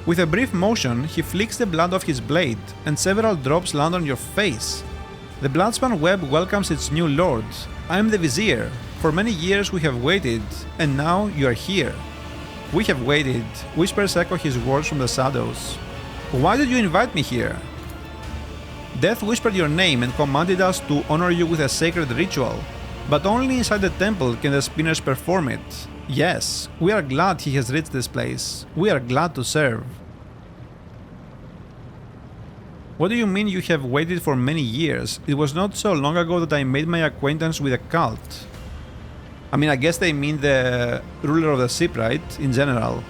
With a brief motion, he flicks the blood off his blade, and several drops land on your face. The Bloodspun web welcomes its new lord. I am the Vizier. For many years we have waited, and now you are here. We have waited, whispers echo his words from the shadows. Why did you invite me here? Death whispered your name and commanded us to honor you with a sacred ritual, but only inside the temple can the spinners perform it. Yes, we are glad he has reached this place. We are glad to serve. What do you mean you have waited for many years? It was not so long ago that I made my acquaintance with a cult. I mean, I guess they mean the ruler of the ship, right? In general.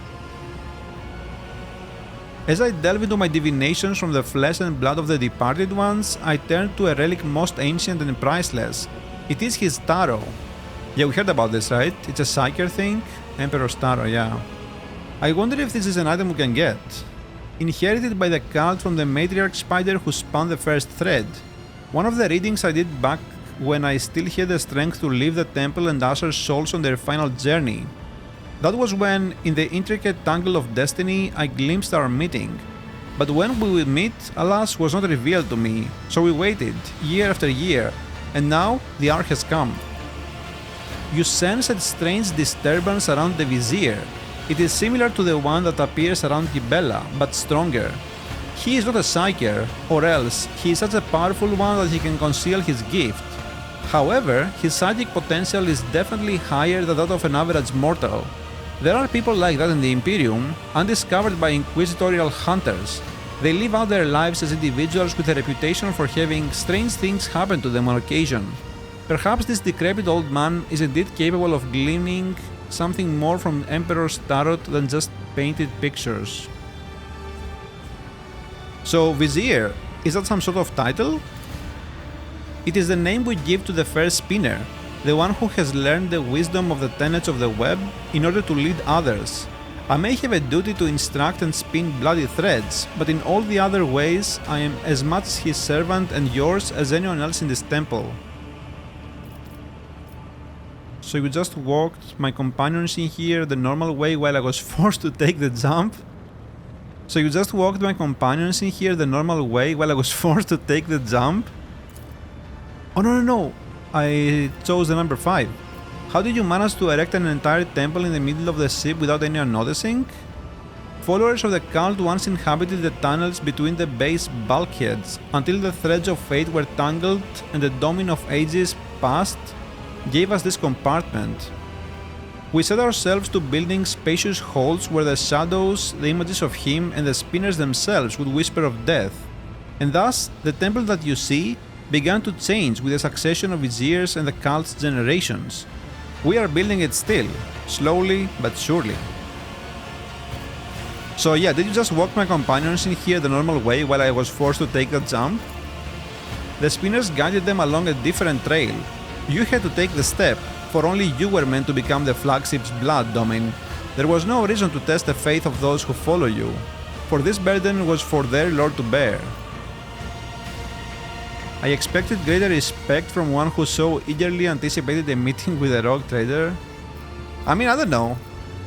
As I delve into my divinations from the flesh and blood of the departed ones, I turn to a relic most ancient and priceless. It is his tarot. Yeah, we heard about this, right? It's a psyker thing? Emperor's tarot, yeah. I wonder if this is an item we can get. Inherited by the cult from the matriarch spider who spun the first thread. One of the readings I did back when I still had the strength to leave the temple and usher souls on their final journey. That was when, in the intricate tangle of destiny, I glimpsed our meeting. But when we would meet, alas, was not revealed to me, so we waited, year after year, and now the hour has come. You sense a strange disturbance around the Vizier. It is similar to the one that appears around Gibella, but stronger. He is not a psyker, or else he is such a powerful one that he can conceal his gift. However, his psychic potential is definitely higher than that of an average mortal. There are people like that in the Imperium, undiscovered by inquisitorial hunters. They live out their lives as individuals with a reputation for having strange things happen to them on occasion. Perhaps this decrepit old man is indeed capable of gleaning something more from Emperor's tarot than just painted pictures. So, Vizier, is that some sort of title? It is the name we give to the first spinner, the one who has learned the wisdom of the tenets of the web in order to lead others. I may have a duty to instruct and spin bloody threads, but in all the other ways I am as much his servant and yours as anyone else in this temple. So you just walked my companions in here the normal way while I was forced to take the jump? So you just walked my companions in here the normal way while I was forced to take the jump? Oh no, I chose the number 5. How did you manage to erect an entire temple in the middle of the ship without anyone noticing? Followers of the cult once inhabited the tunnels between the base bulkheads until the threads of fate were tangled and the domino of ages past gave us this compartment. We set ourselves to building spacious halls where the shadows, the images of him, and the spinners themselves would whisper of death. And thus, the temple that you see began to change with the succession of viziers and the cult's generations. We are building it still, slowly but surely. So yeah, did you just walk my companions in here the normal way while I was forced to take that jump? The spinners guided them along a different trail. You had to take the step, for only you were meant to become the flagship's blood domain. There was no reason to test the faith of those who follow you, for this burden was for their lord to bear. I expected greater respect from one who so eagerly anticipated a meeting with a rogue trader. I mean, I don't know.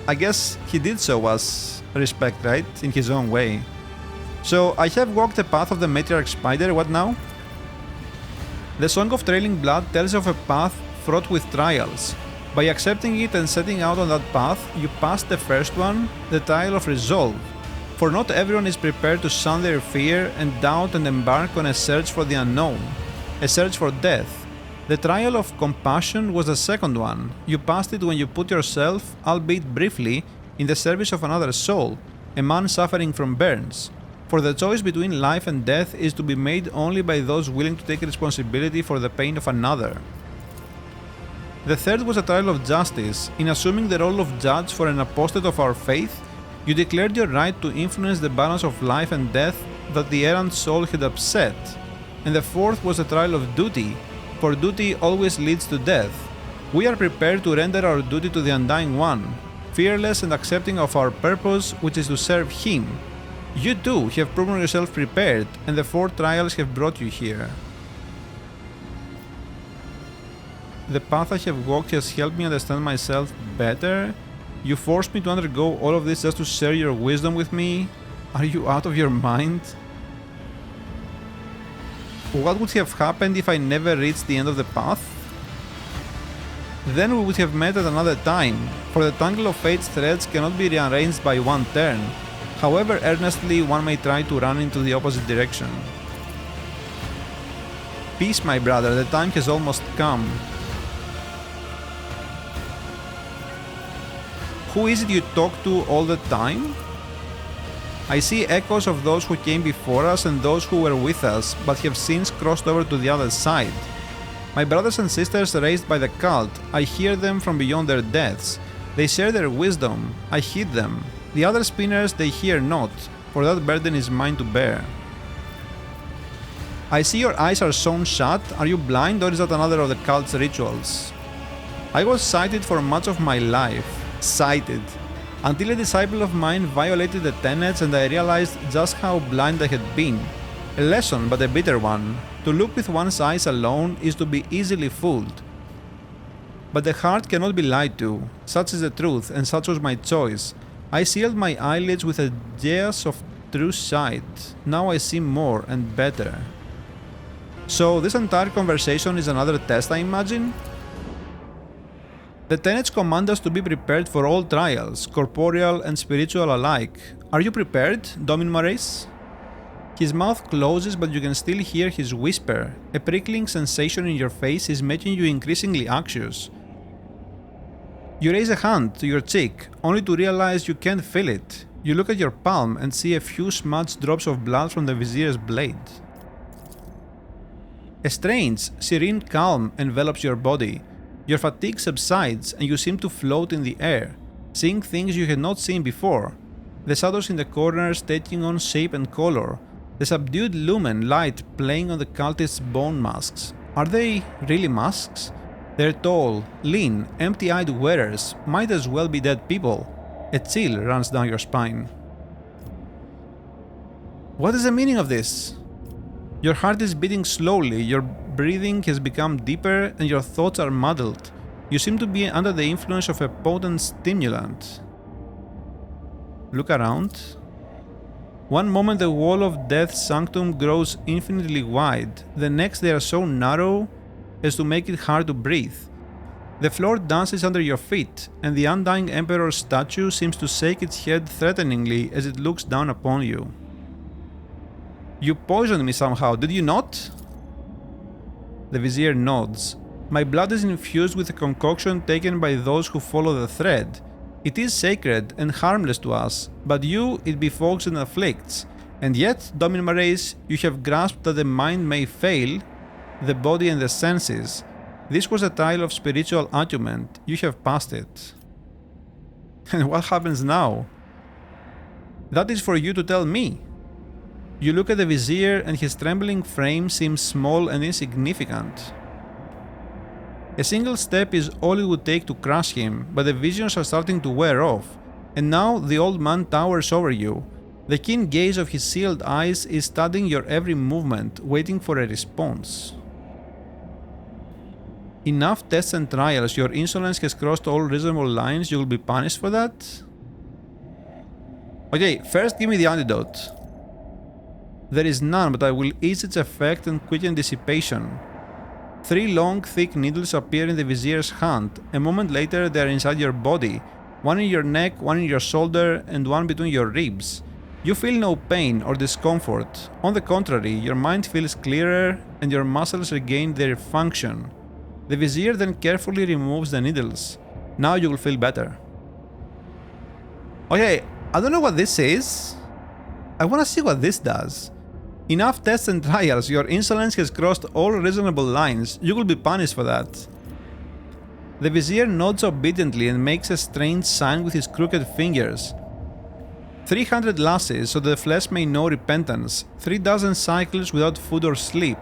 I guess he did show us respect, right? In his own way. So, I have walked the path of the matriarch spider, what now? The Song of Trailing Blood tells of a path fraught with trials. By accepting it and setting out on that path, you pass the first one, the trial of resolve. For not everyone is prepared to shun their fear and doubt and embark on a search for the unknown, a search for death. The trial of compassion was the second one. You passed it when you put yourself, albeit briefly, in the service of another soul, a man suffering from burns. For the choice between life and death is to be made only by those willing to take responsibility for the pain of another. The third was a trial of justice. In assuming the role of judge for an apostate of our faith, you declared your right to influence the balance of life and death that the errant soul had upset. And the fourth was a trial of duty, for duty always leads to death. We are prepared to render our duty to the Undying One, fearless and accepting of our purpose, which is to serve Him. You too have proven yourself prepared, and the 4 trials have brought you here. The path I have walked has helped me understand myself better. You forced me to undergo all of this just to share your wisdom with me. Are you out of your mind? What would have happened if I never reached the end of the path? Then we would have met at another time, for the tangle of fate's threads cannot be rearranged by one turn. However earnestly one may try to run into the opposite direction. Peace, my brother, the time has almost come. Who is it you talk to all the time? I see echoes of those who came before us and those who were with us, but have since crossed over to the other side. My brothers and sisters raised by the cult, I hear them from beyond their deaths. They share their wisdom, I heed them. The other spinners they hear not, for that burden is mine to bear. I see your eyes are sewn shut. Are you blind, or is that another of the cult's rituals? I was sighted for much of my life. Sighted. Until a disciple of mine violated the tenets and I realized just how blind I had been. A lesson, but a bitter one. To look with one's eyes alone is to be easily fooled. But the heart cannot be lied to. Such is the truth, and such was my choice. I sealed my eyelids with a geas of true sight. Now I see more and better. So this entire conversation is another test, I imagine? The tenets command us to be prepared for all trials, corporeal and spiritual alike. Are you prepared, Domin Mrayse? His mouth closes, but you can still hear his whisper. A prickling sensation in your face is making you increasingly anxious. You raise a hand to your cheek, only to realize you can't feel it. You look at your palm and see a few smudged drops of blood from the vizier's blade. A strange, serene calm envelops your body. Your fatigue subsides and you seem to float in the air, seeing things you had not seen before. The shadows in the corners taking on shape and color. The subdued lumen light playing on the cultists' bone masks. Are they really masks? They're tall, lean, empty-eyed wearers, might as well be dead people. A chill runs down your spine. What is the meaning of this? Your heart is beating slowly, your breathing has become deeper, and your thoughts are muddled. You seem to be under the influence of a potent stimulant. Look around. One moment the wall of Death's sanctum grows infinitely wide, the next they are so narrow as to make it hard to breathe. The floor dances under your feet, and the undying Emperor's statue seems to shake its head threateningly as it looks down upon you. You poisoned me somehow, did you not? The Vizier nods. My blood is infused with a concoction taken by those who follow the thread. It is sacred and harmless to us, but you it befalls and afflicts. And yet, Domin Mrayse, you have grasped that the mind may fail, the body and the senses. This was a trial of spiritual acumen. You have passed it. And what happens now? That is for you to tell me. You look at the Vizier and his trembling frame seems small and insignificant. A single step is all it would take to crush him, but the visions are starting to wear off, and now the old man towers over you. The keen gaze of his sealed eyes is studying your every movement, waiting for a response. Enough tests and trials, your insolence has crossed all reasonable lines, you will be punished for that? Okay, first give me the antidote. There is none, but I will ease its effect and quicken dissipation. 3 long, thick needles appear in the Vizier's hand. A moment later they are inside your body, one in your neck, one in your shoulder, and one between your ribs. You feel no pain or discomfort. On the contrary, your mind feels clearer and your muscles regain their function. The Vizier then carefully removes the needles. Now you will feel better. Okay, I don't know what this is. I want to see what this does. Enough tests and trials, your insolence has crossed all reasonable lines, you will be punished for that. The Vizier nods obediently and makes a strange sign with his crooked fingers. 300 lashes so the flesh may know repentance, 3 dozen cycles without food or sleep,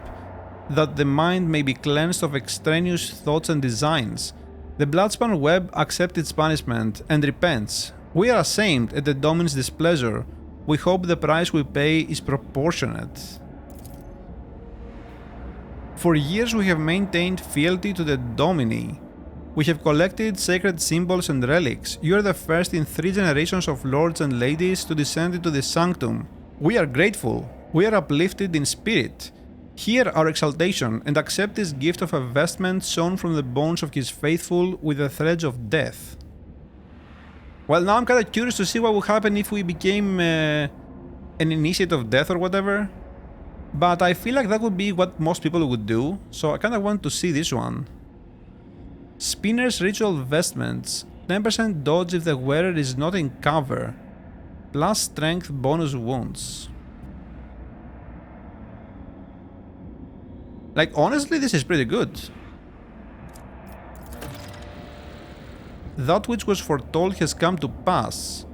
that the mind may be cleansed of extraneous thoughts and designs. The Bloodspun web accepts its punishment and repents. We are ashamed at the Domin's displeasure. We hope the price we pay is proportionate. For years we have maintained fealty to the Domini. We have collected sacred symbols and relics. You are the first in 3 generations of lords and ladies to descend into the sanctum. We are grateful. We are uplifted in spirit. Hear our exaltation and accept this gift of a vestment sewn from the bones of his faithful with the threads of death. Well, now I'm kinda curious to see what would happen if we became an initiate of death or whatever. But I feel like that would be what most people would do, so I kinda want to see this one. Spinner's Ritual Vestments. 10% dodge if the wearer is not in cover. Plus strength bonus wounds. Like, honestly, this is pretty good. That which was foretold has come to pass.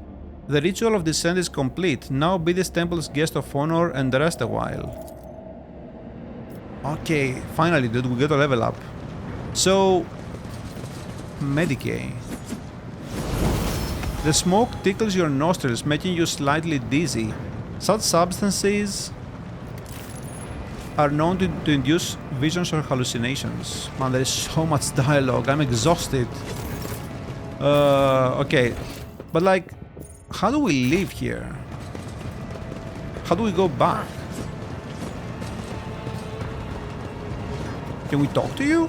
The ritual of descent is complete. Now be this temple's guest of honor and rest a while. Okay, finally, dude, we got a level up. So, Medicae. The smoke tickles your nostrils, making you slightly dizzy. Such substances are known to induce visions or hallucinations. Man, there is so much dialogue. I'm exhausted. Okay. But like, how do we leave here? How do we go back? Can we talk to you?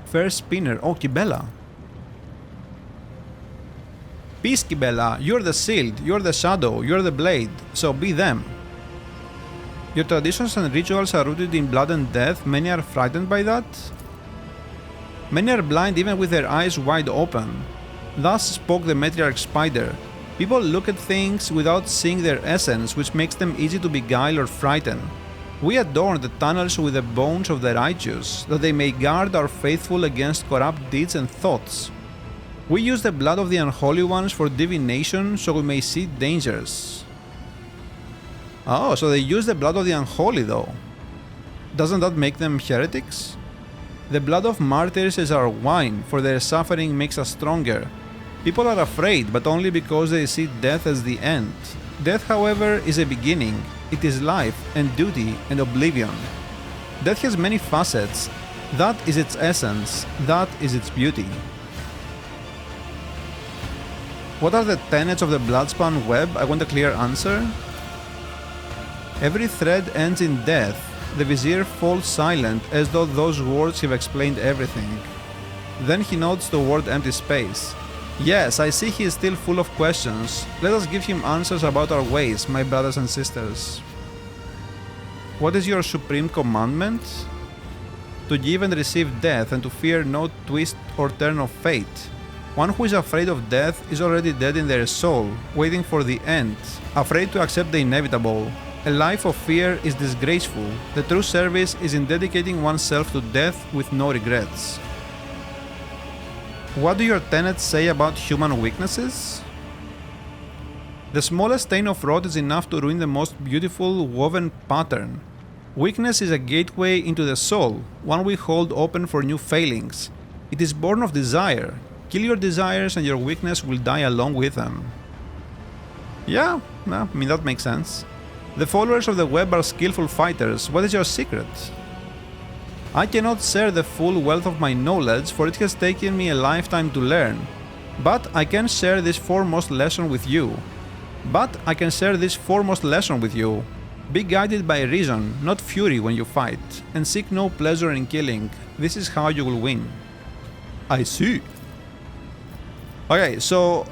First spinner. Oh, Kibela. Peace, Kibela. You're the shield, you're the shadow, you're the blade, so be them. Your traditions and rituals are rooted in blood and death. Many are frightened by that. Many are blind even with their eyes wide open. Thus spoke the matriarch spider. People look at things without seeing their essence, which makes them easy to beguile or frighten. We adorn the tunnels with the bones of the righteous, that they may guard our faithful against corrupt deeds and thoughts. We use the blood of the unholy ones for divination, so we may see dangers. Oh, so they use the blood of the unholy though. Doesn't that make them heretics? The blood of martyrs is our wine, for their suffering makes us stronger. People are afraid, but only because they see death as the end. Death, however, is a beginning. It is life and duty and oblivion. Death has many facets. That is its essence. That is its beauty. What are the tenets of the Bloodspun web? I want a clear answer. Every thread ends in death. The vizier falls silent, as though those words have explained everything. Then he nods toward empty space. Yes, I see he is still full of questions. Let us give him answers about our ways, my brothers and sisters. What is your supreme commandment? To give and receive death, and to fear no twist or turn of fate. One who is afraid of death is already dead in their soul, waiting for the end, afraid to accept the inevitable. A life of fear is disgraceful. The true service is in dedicating oneself to death with no regrets. What do your tenets say about human weaknesses? The smallest stain of rot is enough to ruin the most beautiful woven pattern. Weakness is a gateway into the soul, one we hold open for new failings. It is born of desire. Kill your desires and your weakness will die along with them. Yeah, I mean that makes sense. The followers of the web are skillful fighters. What is your secret? I cannot share the full wealth of my knowledge, for it has taken me a lifetime to learn. But I can share this foremost lesson with you. Be guided by reason, not fury when you fight, and seek no pleasure in killing. This is how you will win. I see. Okay, so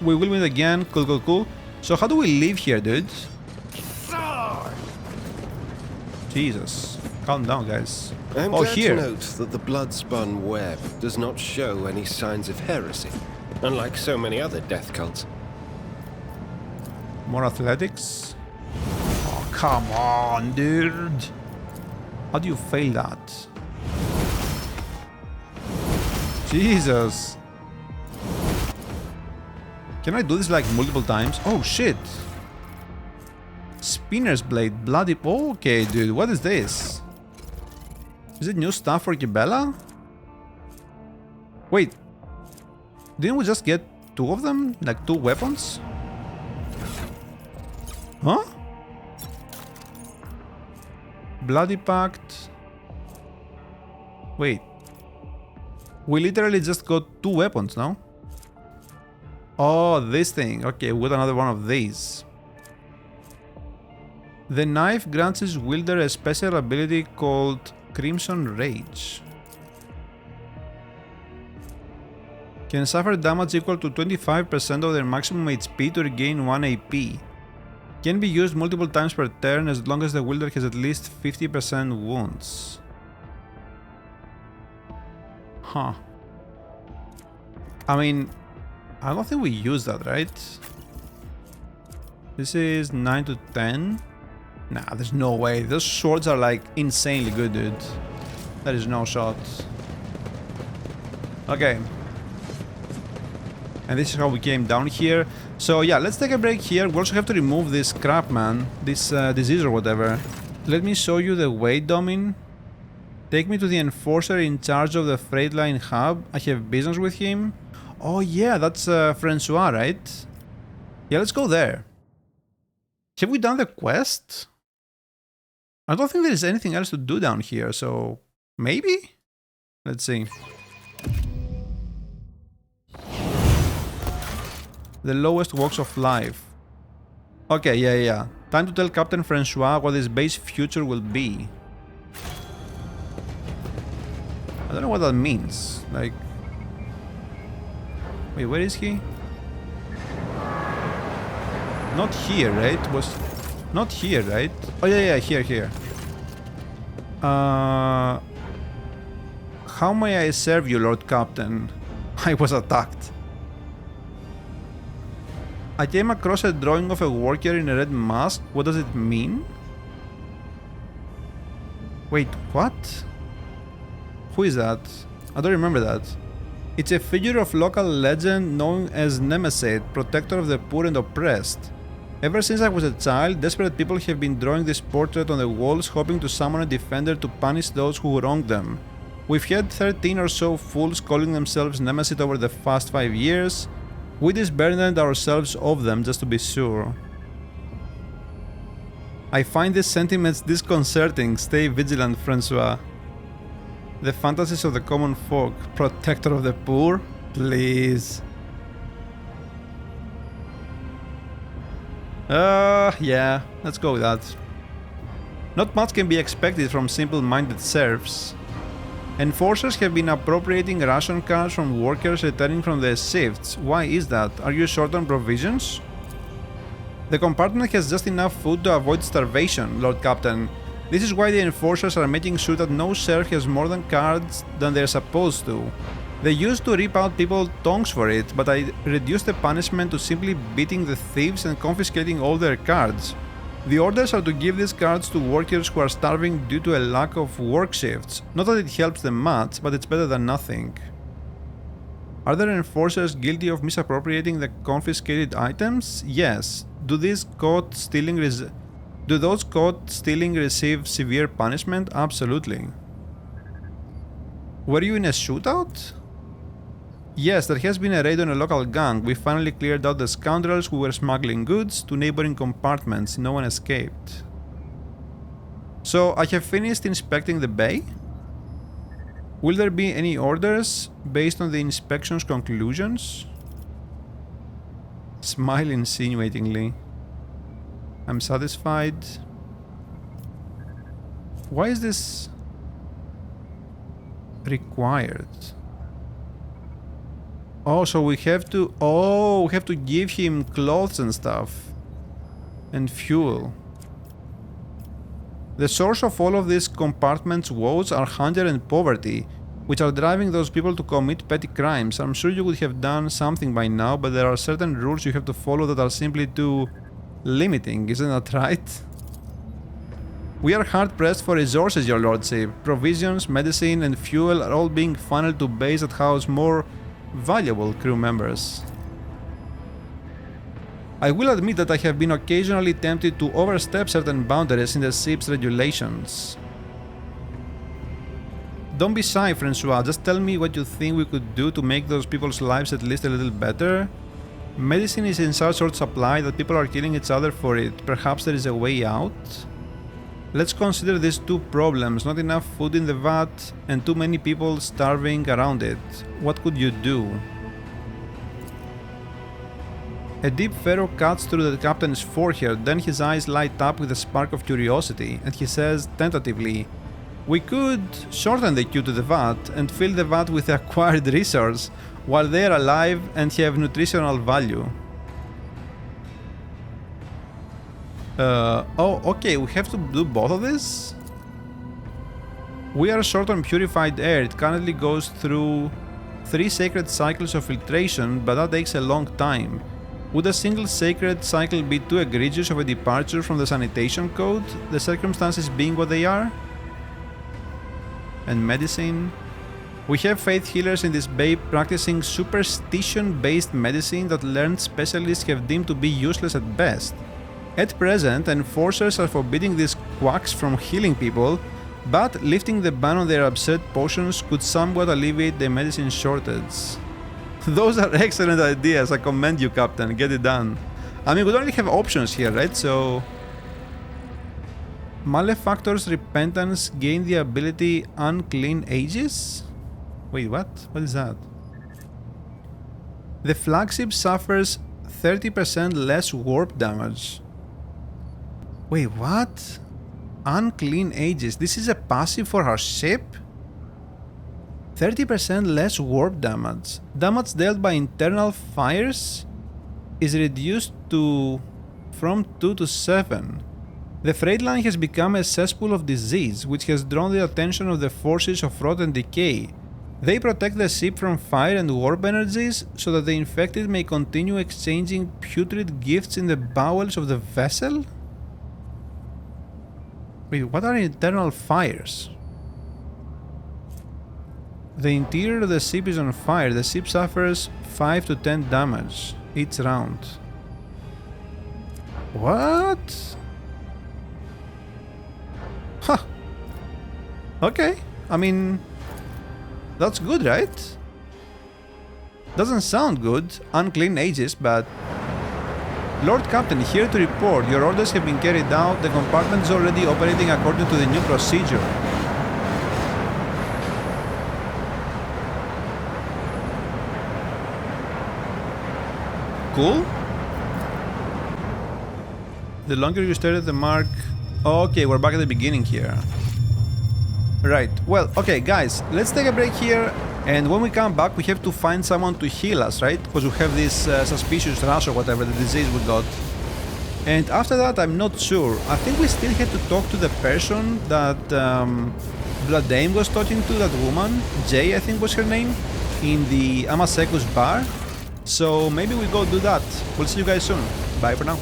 we will win again. Cool. So how do we leave here, dude? Jesus. Calm down, guys. I'm glad to note that the Bloodspun web does not show any signs of heresy, unlike so many other death cults. More athletics? Oh, come on, dude. How do you fail that? Jesus. Can I do this like multiple times? Oh, shit. Spinner's blade, bloody... Okay, dude, what is this? Is it new stuff for Kibela? Wait. Didn't we just get 2 of them? Like 2 weapons? Huh? Bloody Pact. Wait. We literally just got 2 weapons, no? Oh, this thing. Okay, we got another one of these. The knife grants its wielder a special ability called Crimson Rage. Can suffer damage equal to 25% of their maximum HP to regain 1 AP. Can be used multiple times per turn as long as the wielder has at least 50% wounds. Huh. I mean, I don't think we use that, right? This is 9 to 10. Nah, there's no way. Those swords are like insanely good, dude. There is no shot. Okay. And this is how we came down here. So yeah, let's take a break here. We also have to remove this crap, man. This disease or whatever. Let me show you the way, Domin. Take me to the enforcer in charge of the freight line hub. I have business with him. Oh yeah, that's Francois, right? Yeah, let's go there. Have we done the quest? I don't think there is anything else to do down here, so maybe? Let's see. The lowest walks of life. Okay, yeah. Time to tell Captain Francois what his base future will be. I don't know what that means. Like... Wait, where is he? Not here, right? Was... Not here, right? Oh, yeah, here. How may I serve you, Lord Captain? I was attacked. I came across a drawing of a worker in a red mask. What does it mean? Wait, what? Who is that? I don't remember that. It's a figure of local legend known as Nemesis, protector of the poor and oppressed. Ever since I was a child, desperate people have been drawing this portrait on the walls, hoping to summon a defender to punish those who wronged them. We've had 13 or so fools calling themselves Nemesis over the past 5 years. We disburdened ourselves of them just to be sure. I find these sentiments disconcerting. Stay vigilant, Francois. The fantasies of the common folk, protector of the poor? Please. Yeah, let's go with that. Not much can be expected from simple-minded serfs. Enforcers have been appropriating ration cards from workers returning from the shifts. Why is that? Are you short on provisions? The compartment has just enough food to avoid starvation, Lord Captain. This is why the enforcers are making sure that no serf has more cards than they're supposed to. They used to rip out people's tongues for it, but I reduced the punishment to simply beating the thieves and confiscating all their cards. The orders are to give these cards to workers who are starving due to a lack of work shifts. Not that it helps them much, but it's better than nothing. Are there enforcers guilty of misappropriating the confiscated items? Yes. Do those caught stealing receive severe punishment? Absolutely. Were you in a shootout? Yes, there has been a raid on a local gang. We finally cleared out the scoundrels who were smuggling goods to neighboring compartments. No one escaped. So, I have finished inspecting the bay. Will there be any orders based on the inspection's conclusions? Smile insinuatingly. I'm satisfied. Why is this required? Oh, so we have to... Oh, we have to give him clothes and stuff. And fuel. The source of all of these compartments' woes are hunger and poverty, which are driving those people to commit petty crimes. I'm sure you would have done something by now, but there are certain rules you have to follow that are simply too limiting, isn't that right? We are hard-pressed for resources, your lordship. Provisions, medicine, and fuel are all being funneled to bays that house more valuable crew members. I will admit that I have been occasionally tempted to overstep certain boundaries in the ship's regulations. Don't be shy, Francois, just tell me what you think we could do to make those people's lives at least a little better. Medicine is in such short supply that people are killing each other for it. Perhaps there is a way out? Let's consider these two problems, not enough food in the vat and too many people starving around it. What could you do? A deep furrow cuts through the captain's forehead, then his eyes light up with a spark of curiosity, and he says tentatively, "We could shorten the queue to the vat and fill the vat with the acquired resource while they are alive and have nutritional value." Oh, okay, we have to do both of this? We are short on purified air. It currently goes through 3 sacred cycles of filtration, but that takes a long time. Would a single sacred cycle be too egregious of a departure from the sanitation code, the circumstances being what they are? And medicine? We have faith healers in this bay practicing superstition-based medicine that learned specialists have deemed to be useless at best. At present, enforcers are forbidding these quacks from healing people, but lifting the ban on their absurd potions could somewhat alleviate the medicine shortage. Those are excellent ideas, I commend you, Captain, get it done. I mean, we don't really have options here, right? So... Malefactor's Repentance gain the ability Unclean Ages? Wait, what? What is that? The flagship suffers 30% less warp damage. Wait, what? Unclean Ages. This is a passive for our ship? 30% less warp damage. Damage dealt by internal fires is reduced from 2 to 7. The freight line has become a cesspool of disease, which has drawn the attention of the forces of rot and decay. They protect the ship from fire and warp energies so that the infected may continue exchanging putrid gifts in the bowels of the vessel? Wait, what are internal fires? The interior of the ship is on fire. The ship suffers 5 to 10 damage each round. What? Huh. Okay. I mean, that's good, right? Doesn't sound good. Unclean Ages, but... Lord Captain, here to report. Your orders have been carried out. The compartment is already operating according to the new procedure. Cool. The longer you stare at the mark... Okay, we're back at the beginning here. Right, well, okay guys, let's take a break here, and when we come back we have to find someone to heal us, right? Because we have this suspicious rash or whatever, the disease we got. And after that, I'm not sure. I think we still have to talk to the person that Bloodame was talking to, that woman, Jay I think was her name, in the Amasekus bar. So maybe we go do that. We'll see you guys soon. Bye for now.